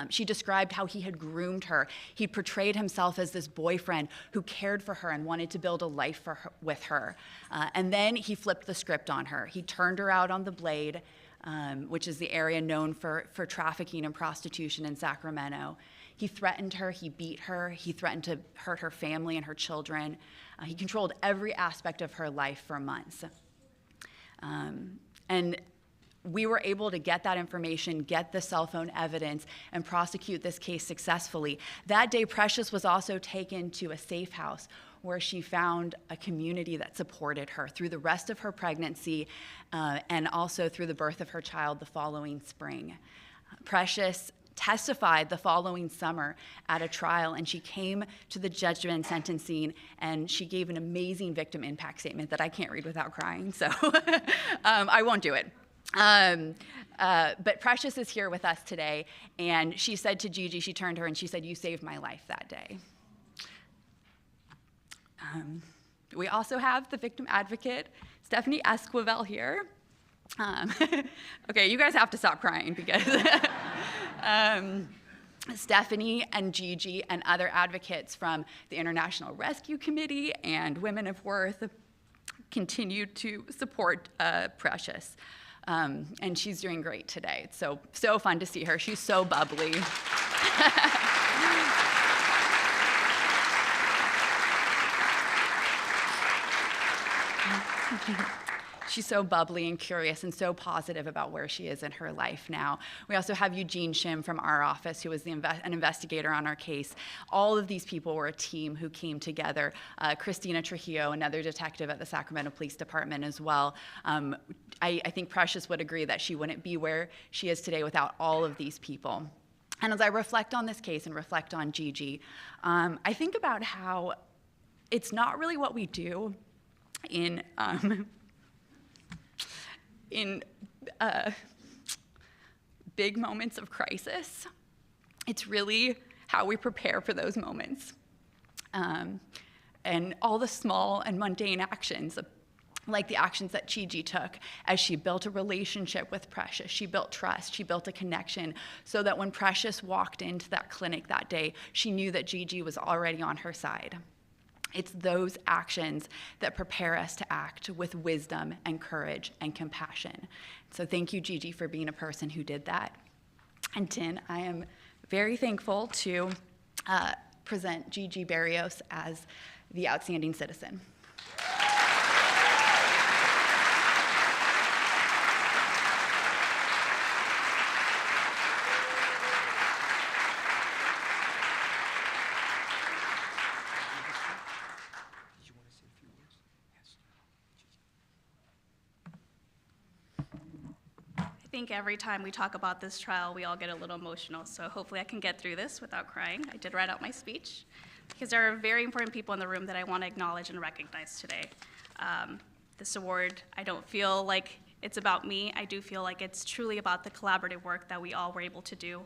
She described how he had groomed her. He portrayed himself as this boyfriend who cared for her and wanted to build a life with her. And then he flipped the script on her. He turned her out on the Blade, which is the area known for trafficking and prostitution in Sacramento. He threatened her, he beat her, he threatened to hurt her family and her children. He controlled every aspect of her life for months. And we were able to get that information, get the cell phone evidence, and prosecute this case successfully. That day, Precious was also taken to a safe house where she found a community that supported her through the rest of her pregnancy and also through the birth of her child the following spring. Precious testified the following summer at a trial, and she came to the judgment and sentencing, and she gave an amazing victim impact statement that I can't read without crying, so I won't do it. But Precious is here with us today, and she said to Gigi, she turned to her and she said, "You saved my life that day." We also have the victim advocate, Stephanie Esquivel, here. Okay, you guys have to stop crying because Stephanie and Gigi and other advocates from the International Rescue Committee and Women of Worth continue to support Precious. And she's doing great today. It's so fun to see her. She's so bubbly. She's so bubbly and curious and so positive about where she is in her life now. We also have Eugene Shim from our office, who was an investigator on our case. All of these people were a team who came together. Christina Trujillo, another detective at the Sacramento Police Department as well. I think Precious would agree that she wouldn't be where she is today without all of these people. And as I reflect on this case and reflect on Gigi, I think about how it's not really what we do in big moments of crisis. It's really how we prepare for those moments. And all the small and mundane actions, like the actions that Gigi took as she built a relationship with Precious. She built trust, she built a connection, so that when Precious walked into that clinic that day, she knew that Gigi was already on her side. It's those actions that prepare us to act with wisdom and courage and compassion. So thank you, Gigi, for being a person who did that. And Tin, I am very thankful to present Gigi Barrios as the Outstanding Citizen. think every time we talk about this trial, we all get a little emotional. So hopefully I can get through this without crying. I did write out my speech because there are very important people in the room that I want to acknowledge and recognize today. This award, I don't feel like it's about me. I do feel like it's truly about the collaborative work that we all were able to do.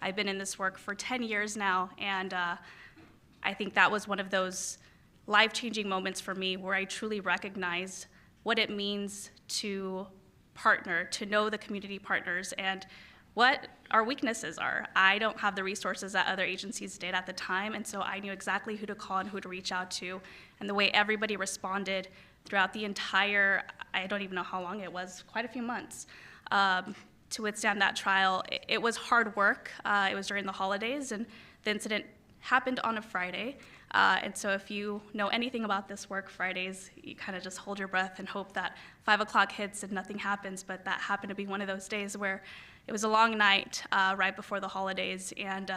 I've been in this work for 10 years now, and I think that was one of those life-changing moments for me where I truly recognized what it means to partner, to know the community partners, and what our weaknesses are. I don't have the resources that other agencies did at the time, and so I knew exactly who to call and who to reach out to, and the way everybody responded throughout the entire, I don't even know how long it was, quite a few months, to withstand that trial. It was hard work. It was during the holidays, and the incident happened on a Friday. And so if you know anything about this work, Fridays, you kind of just hold your breath and hope that 5 o'clock hits and nothing happens, but that happened to be one of those days where it was a long night right before the holidays, and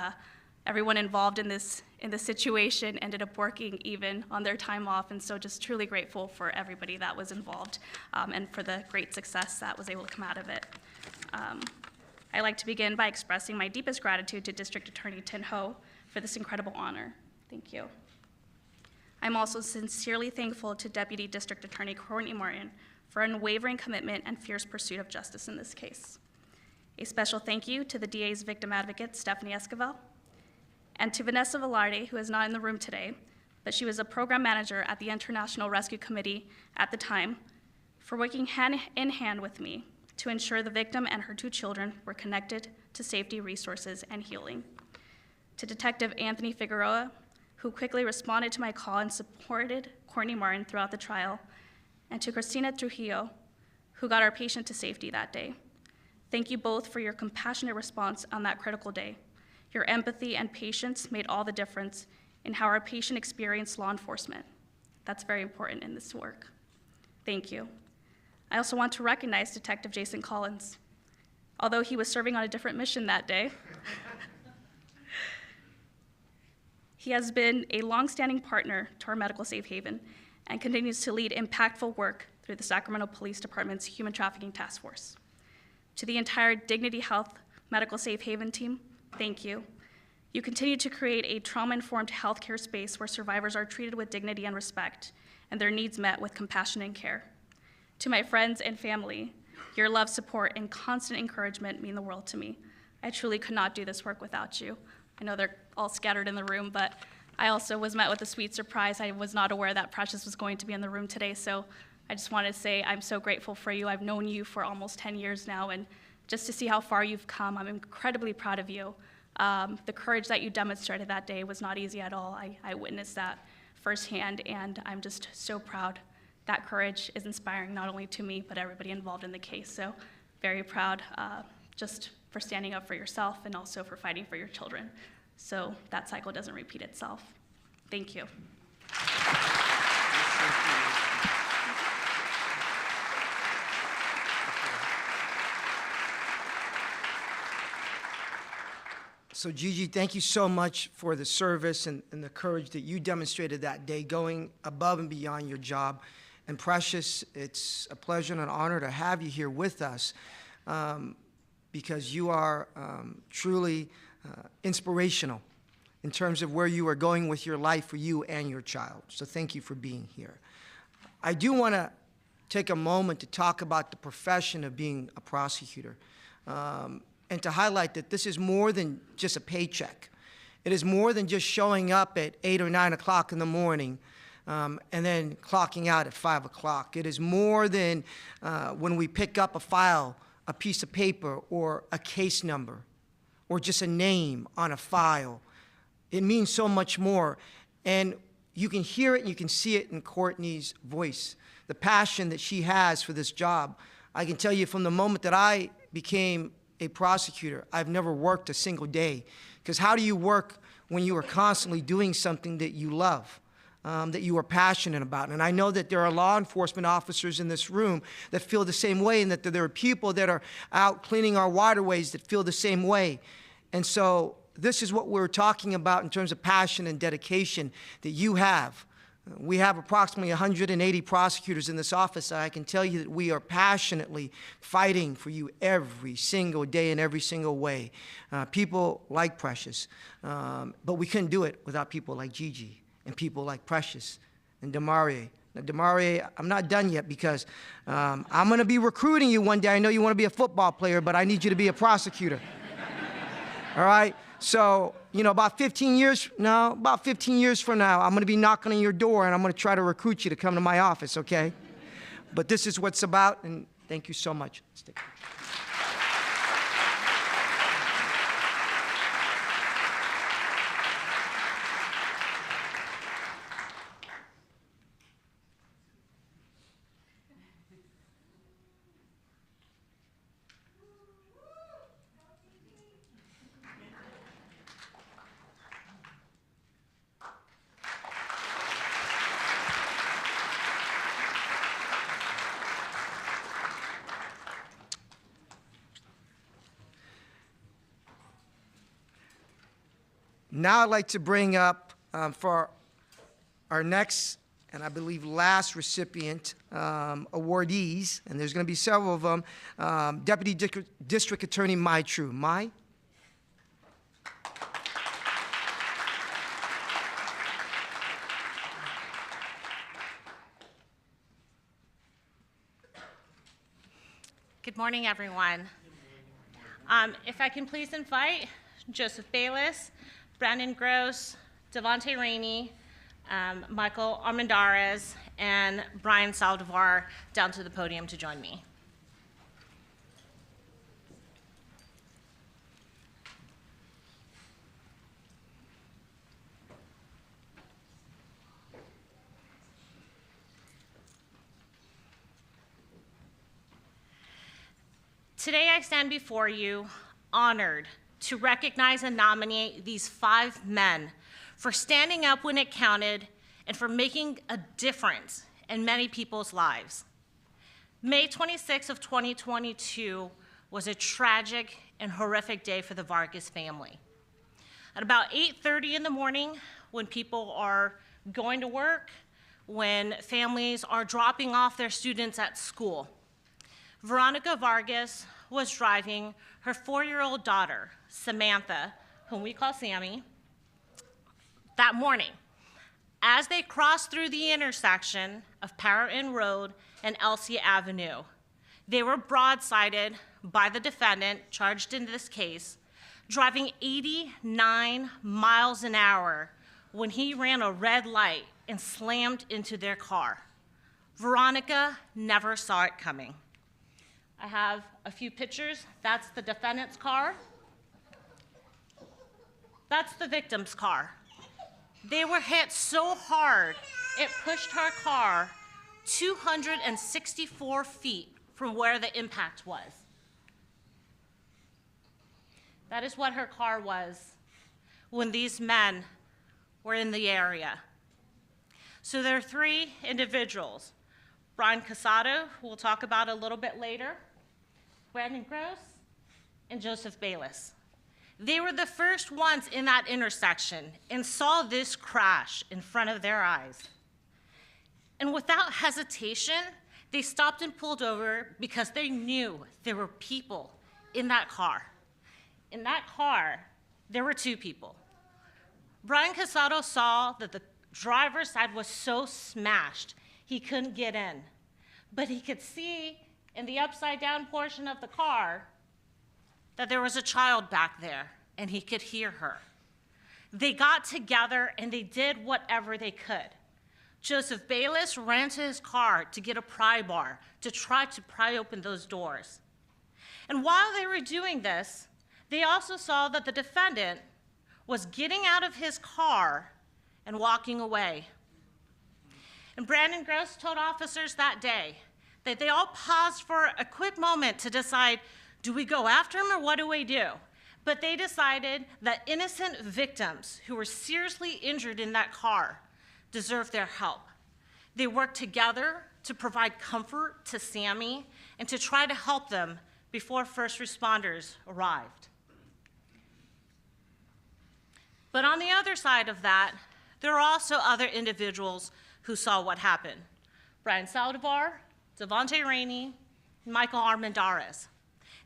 everyone involved in this situation ended up working even on their time off, and so just truly grateful for everybody that was involved and for the great success that was able to come out of it. I'd like to begin by expressing my deepest gratitude to District Attorney Tin Ho for this incredible honor. Thank you. I'm also sincerely thankful to Deputy District Attorney Courtney Martin for unwavering commitment and fierce pursuit of justice in this case. A special thank you to the DA's victim advocate, Stephanie Esquivel, and to Vanessa Velarde, who is not in the room today, but she was a program manager at the International Rescue Committee at the time, for working hand in hand with me to ensure the victim and her 2 children were connected to safety, resources, and healing. To Detective Anthony Figueroa, who quickly responded to my call and supported Courtney Martin throughout the trial, and to Christina Trujillo, who got our patient to safety that day. Thank you both for your compassionate response on that critical day. Your empathy and patience made all the difference in how our patient experienced law enforcement. That's very important in this work. Thank you. I also want to recognize Detective Jason Collins. Although he was serving on a different mission that day, he has been a longstanding partner to our medical safe haven and continues to lead impactful work through the Sacramento Police Department's Human Trafficking Task Force. To the entire Dignity Health Medical Safe Haven team, thank you. You continue to create a trauma-informed healthcare space where survivors are treated with dignity and respect, and their needs met with compassion and care. To my friends and family, your love, support, and constant encouragement mean the world to me. I truly could not do this work without you. I know they're all scattered in the room, but I also was met with a sweet surprise. I was not aware that Precious was going to be in the room today, so I just wanted to say I'm so grateful for you. I've known you for almost 10 years now, and just to see how far you've come, I'm incredibly proud of you. The courage that you demonstrated that day was not easy at all. I witnessed that firsthand, and I'm just so proud. That courage is inspiring not only to me, but everybody involved in the case. So very proud just for standing up for yourself and also for fighting for your children, so that cycle doesn't repeat itself. Thank you. So Gigi, thank you so much for the service and the courage that you demonstrated that day, going above and beyond your job. And Precious, it's a pleasure and an honor to have you here with us because you are truly inspirational in terms of where you are going with your life for you and your child. So thank you for being here. I do want to take a moment to talk about the profession of being a prosecutor and to highlight that this is more than just a paycheck. It is more than just showing up at 8 or 9 o'clock in the morning and then clocking out at 5 o'clock. It is more than when we pick up a file, a piece of paper, or a case number, or just a name on a file. It means so much more. And you can hear it and you can see it in Courtney's voice, the passion that she has for this job. I can tell you from the moment that I became a prosecutor, I've never worked a single day. Because how do you work when you are constantly doing something that you love, that you are passionate about? And I know that there are law enforcement officers in this room that feel the same way, and that there are people that are out cleaning our waterways that feel the same way. And so this is what we're talking about in terms of passion and dedication that you have We have approximately 180 prosecutors in this office. I can tell you that we are passionately fighting for you every single day in every single way. People like Precious, but we couldn't do it without people like Gigi and people like Precious and Demarie. Now, Demarie, I'm not done yet because I'm going to be recruiting you one day. I know you want to be a football player, but I need you to be a prosecutor. All right? So, you know, about 15 years from now, I'm going to be knocking on your door, and I'm going to try to recruit you to come to my office, okay? But this is what it's about, and thank you so much. Let's take a picture. Now I'd like to bring up for our next and I believe last recipient awardees, and there's going to be several of them, Deputy District Attorney Mai True. Mai? Good morning, everyone. If I can please invite Joseph Bayless, Brandon Gross, Devontae Rainey, Michael Armendariz, and Brian Saldivar down to the podium to join me. Today I stand before you honored to recognize and nominate these 5 men for standing up when it counted and for making a difference in many people's lives. May 26th of 2022 was a tragic and horrific day for the Vargas family. At about 8:30 in the morning, when people are going to work, when families are dropping off their students at school, Veronica Vargas was driving her 4-year-old daughter, Samantha, whom we call Sammy, that morning. As they crossed through the intersection of Power Inn Road and Elsie Avenue, they were broadsided by the defendant charged in this case, driving 89 miles an hour when he ran a red light and slammed into their car. Veronica never saw it coming. I have a few pictures. That's the defendant's car. That's the victim's car. They were hit so hard, it pushed her car 264 feet from where the impact was. That is what her car was when these men were in the area. So there are 3 individuals, Brian Casado, who we'll talk about a little bit later, Brandon Gross, and Joseph Bayless. They were the first ones in that intersection and saw this crash in front of their eyes. And without hesitation, they stopped and pulled over because they knew there were people in that car. In that car, there were 2 people. Brian Casado saw that the driver's side was so smashed, he couldn't get in. But he could see in the upside down portion of the car that there was a child back there, and he could hear her. They got together and they did whatever they could. Joseph Bayless ran to his car to get a pry bar to try to pry open those doors. And while they were doing this, they also saw that the defendant was getting out of his car and walking away. And Brandon Gross told officers that day that they all paused for a quick moment to decide, do we go after him or what do we do? But they decided that innocent victims who were seriously injured in that car deserved their help. They worked together to provide comfort to Sammy and to try to help them before first responders arrived. But on the other side of that, there are also other individuals who saw what happened. Brian Saldivar, Devontae Rainey, Michael Armendariz.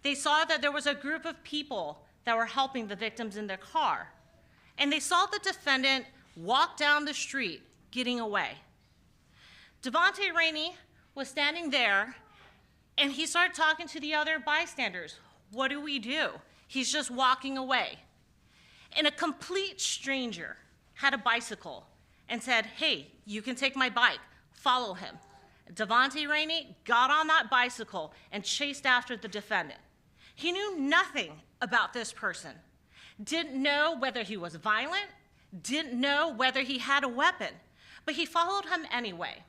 They saw that there was a group of people that were helping the victims in their car, and they saw the defendant walk down the street, getting away. Devontae Rainey was standing there, and he started talking to the other bystanders. What do we do? He's just walking away. And a complete stranger had a bicycle and said, hey, you can take my bike, follow him. Devontae Rainey got on that bicycle and chased after the defendant. He knew nothing about this person, didn't know whether he was violent, didn't know whether he had a weapon, but he followed him anyway.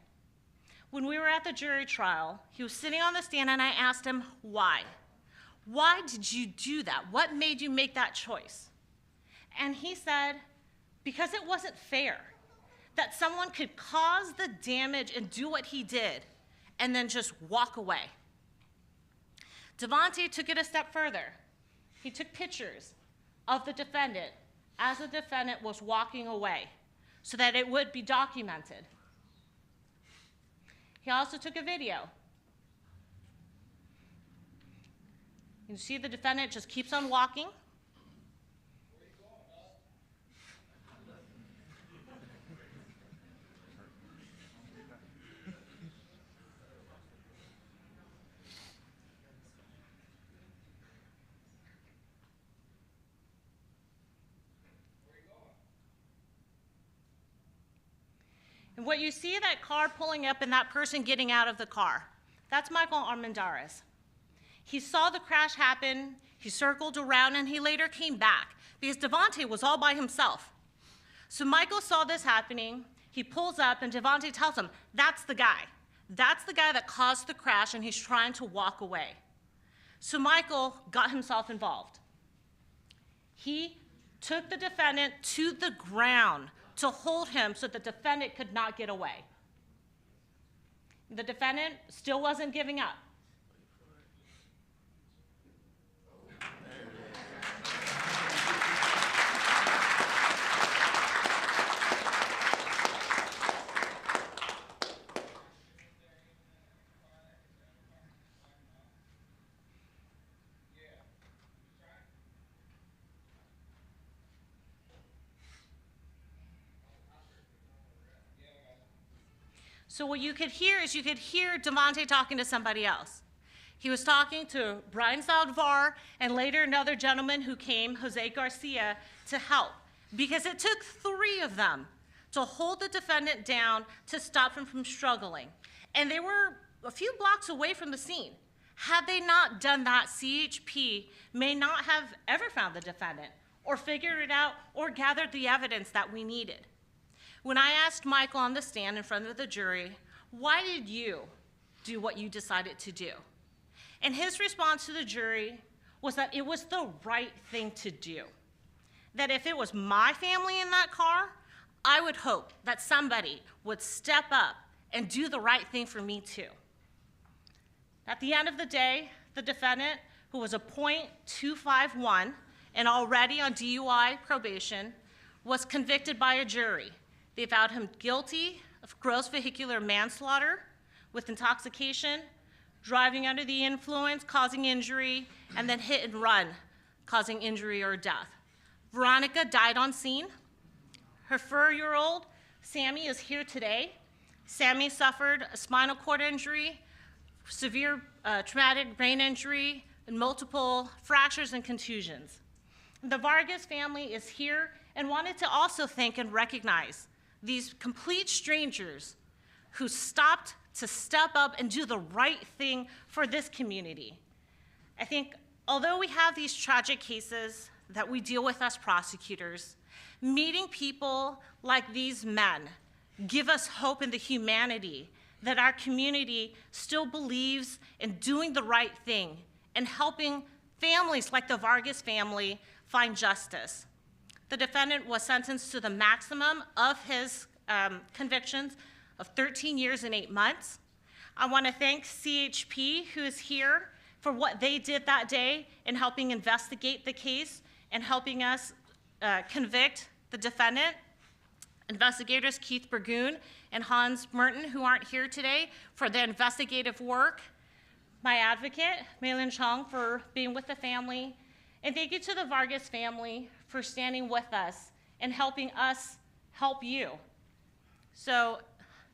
When we were at the jury trial, he was sitting on the stand and I asked him, why? Why did you do that? What made you make that choice? And he said, because it wasn't fair that someone could cause the damage and do what he did and then just walk away. Devontae took it a step further. He took pictures of the defendant as the defendant was walking away so that it would be documented. He also took a video. You see the defendant just keeps on walking. And what you see that car pulling up and that person getting out of the car, that's Michael Armendariz. He saw the crash happen, he circled around, and he later came back because Devontae was all by himself. So Michael saw this happening, he pulls up, and Devontae tells him, that's the guy. That's the guy that caused the crash, and he's trying to walk away. So Michael got himself involved. He took the defendant to the ground to hold him so the defendant could not get away. The defendant still wasn't giving up. So what you could hear is you could hear Devontae talking to somebody else. He was talking to Brian Saldivar and later another gentleman who came, Jose Garcia, to help. Because it took 3 of them to hold the defendant down to stop him from struggling. And they were a few blocks away from the scene. Had they not done that, CHP may not have ever found the defendant or figured it out or gathered the evidence that we needed. When I asked Michael on the stand in front of the jury, why did you do what you decided to do? And his response to the jury was that it was the right thing to do. That if it was my family in that car, I would hope that somebody would step up and do the right thing for me too. At the end of the day, the defendant, who was a .251 and already on DUI probation, was convicted by a jury. They found him guilty of gross vehicular manslaughter with intoxication, driving under the influence, causing injury, and then hit and run, causing injury or death. Veronica died on scene. Her 4-year-old, Sammy, is here today. Sammy suffered a spinal cord injury, severe traumatic brain injury, and multiple fractures and contusions. The Vargas family is here and wanted to also thank and recognize these complete strangers who stopped to step up and do the right thing for this community. I think although we have these tragic cases that we deal with as prosecutors, meeting people like these men give us hope in the humanity that our community still believes in doing the right thing and helping families like the Vargas family find justice. The defendant was sentenced to the maximum of his convictions of 13 years and 8 months. I want to thank CHP, who is here, for what they did that day in helping investigate the case and helping us convict the defendant. Investigators Keith Burgoon and Hans Merton, who aren't here today, for their investigative work. My advocate, Maylin Chong, for being with the family. And thank you to the Vargas family for standing with us and helping us help you. So,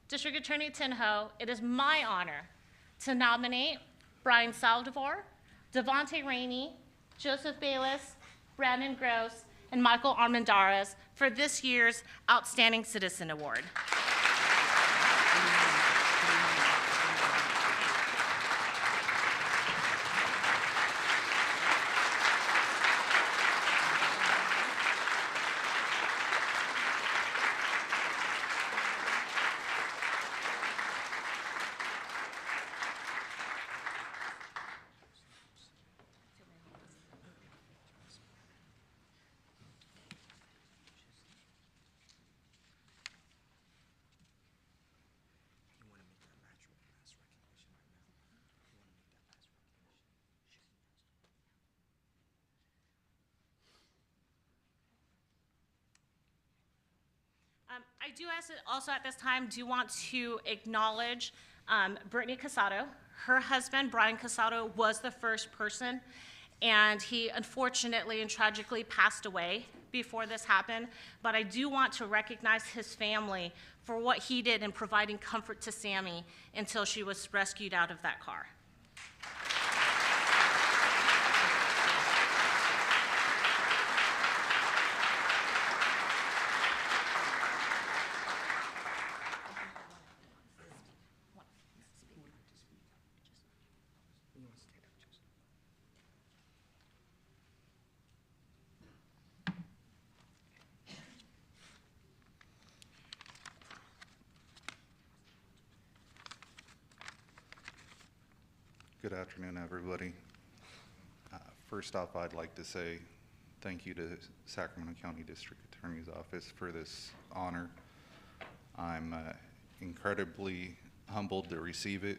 District Attorney Tinho, it is my honor to nominate Brian Saldivar, Devontae Rainey, Joseph Bayless, Brandon Gross, and Michael Armendariz for this year's Outstanding Citizen Award. I do also at this time want to acknowledge Brittany Casado. Her husband, Brian Casado, was the first person, and he unfortunately and tragically passed away before this happened. But I do want to recognize his family for what he did in providing comfort to Sammy until she was rescued out of that car. Good afternoon, everybody. First off, I'd like to say thank you to Sacramento County District Attorney's Office for this honor. I'm incredibly humbled to receive it.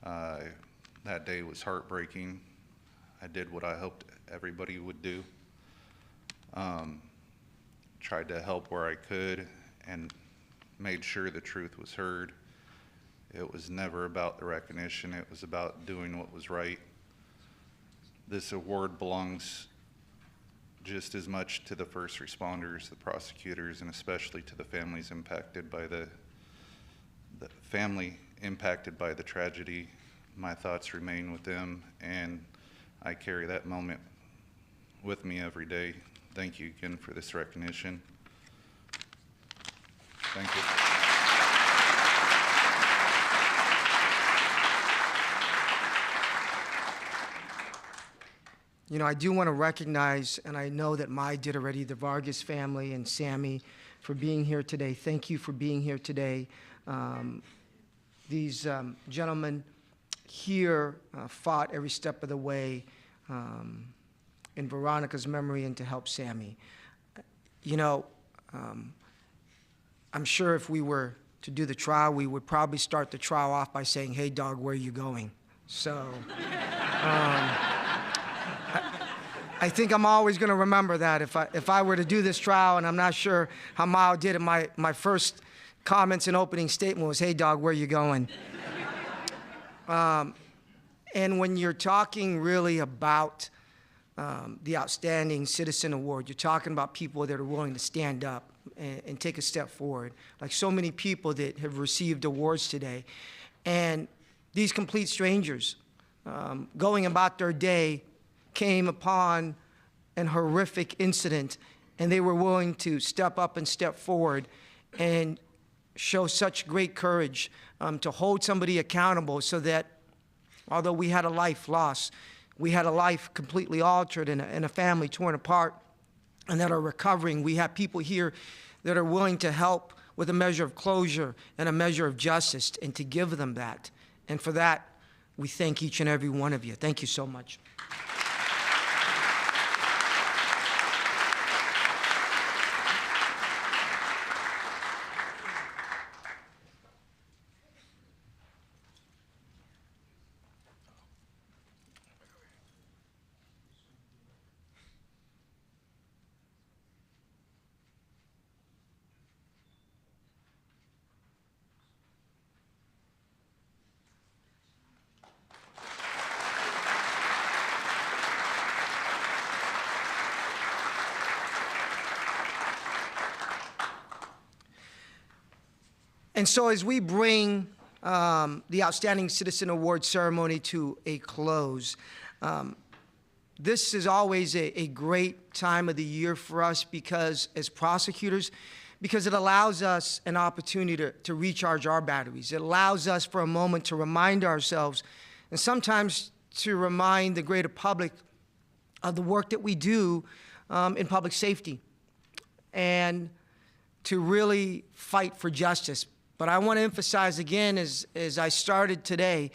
That day was heartbreaking. I did what I hoped everybody would do. Tried to help where I could and made sure the truth was heard. It was never about the recognition. It was about doing what was right. This award belongs just as much to the first responders, the prosecutors, and especially to the families impacted by the family impacted by the tragedy. My thoughts remain with them, and I carry that moment with me every day. Thank you again for this recognition. Thank you. You know, I do want to recognize, and I know that Mai did already, the Vargas family and Sammy for being here today. Thank you for being here today. These gentlemen here fought every step of the way in Veronica's memory and to help Sammy. You know, I'm sure if we were to do the trial, we would probably start the trial off by saying, "Hey, dog, where are you going?" So I think I'm always going to remember that if I were to do this trial, and I'm not sure how Mao did it. My first comments and opening statement was, "Hey, dog, where you going?" And when you're talking really about the Outstanding Citizen Award, you're talking about people that are willing to stand up and take a step forward, like so many people that have received awards today. And these complete strangers going about their day came upon an horrific incident, and they were willing to step up and step forward and show such great courage to hold somebody accountable so that although we had a life lost, we had a life completely altered and a family torn apart and that are recovering. We have people here that are willing to help with a measure of closure and a measure of justice and to give them that. And for that, we thank each and every one of you. Thank you so much. And so as we bring the Outstanding Citizen Award ceremony to a close, this is always a great time of the year for us because as prosecutors, because it allows us an opportunity to recharge our batteries. It allows us for a moment to remind ourselves and sometimes to remind the greater public of the work that we do in public safety and to really fight for justice. But I want to emphasize again, as I started today,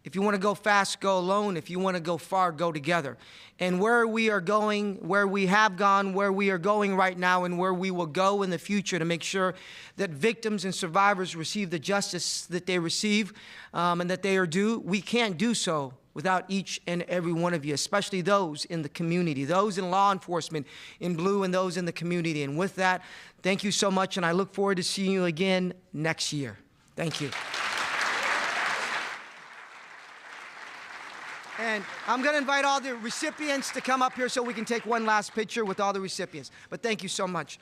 if you want to go fast, go alone. If you want to go far, go together. And where we are going, where we have gone, where we are going right now, and where we will go in the future to make sure that victims and survivors receive the justice that they receive and that they are due, we can't do so without each and every one of you, especially those in the community, those in law enforcement in blue and those in the community. And with that, thank you so much, and I look forward to seeing you again next year. Thank you. And I'm going to invite all the recipients to come up here so we can take one last picture with all the recipients. But thank you so much.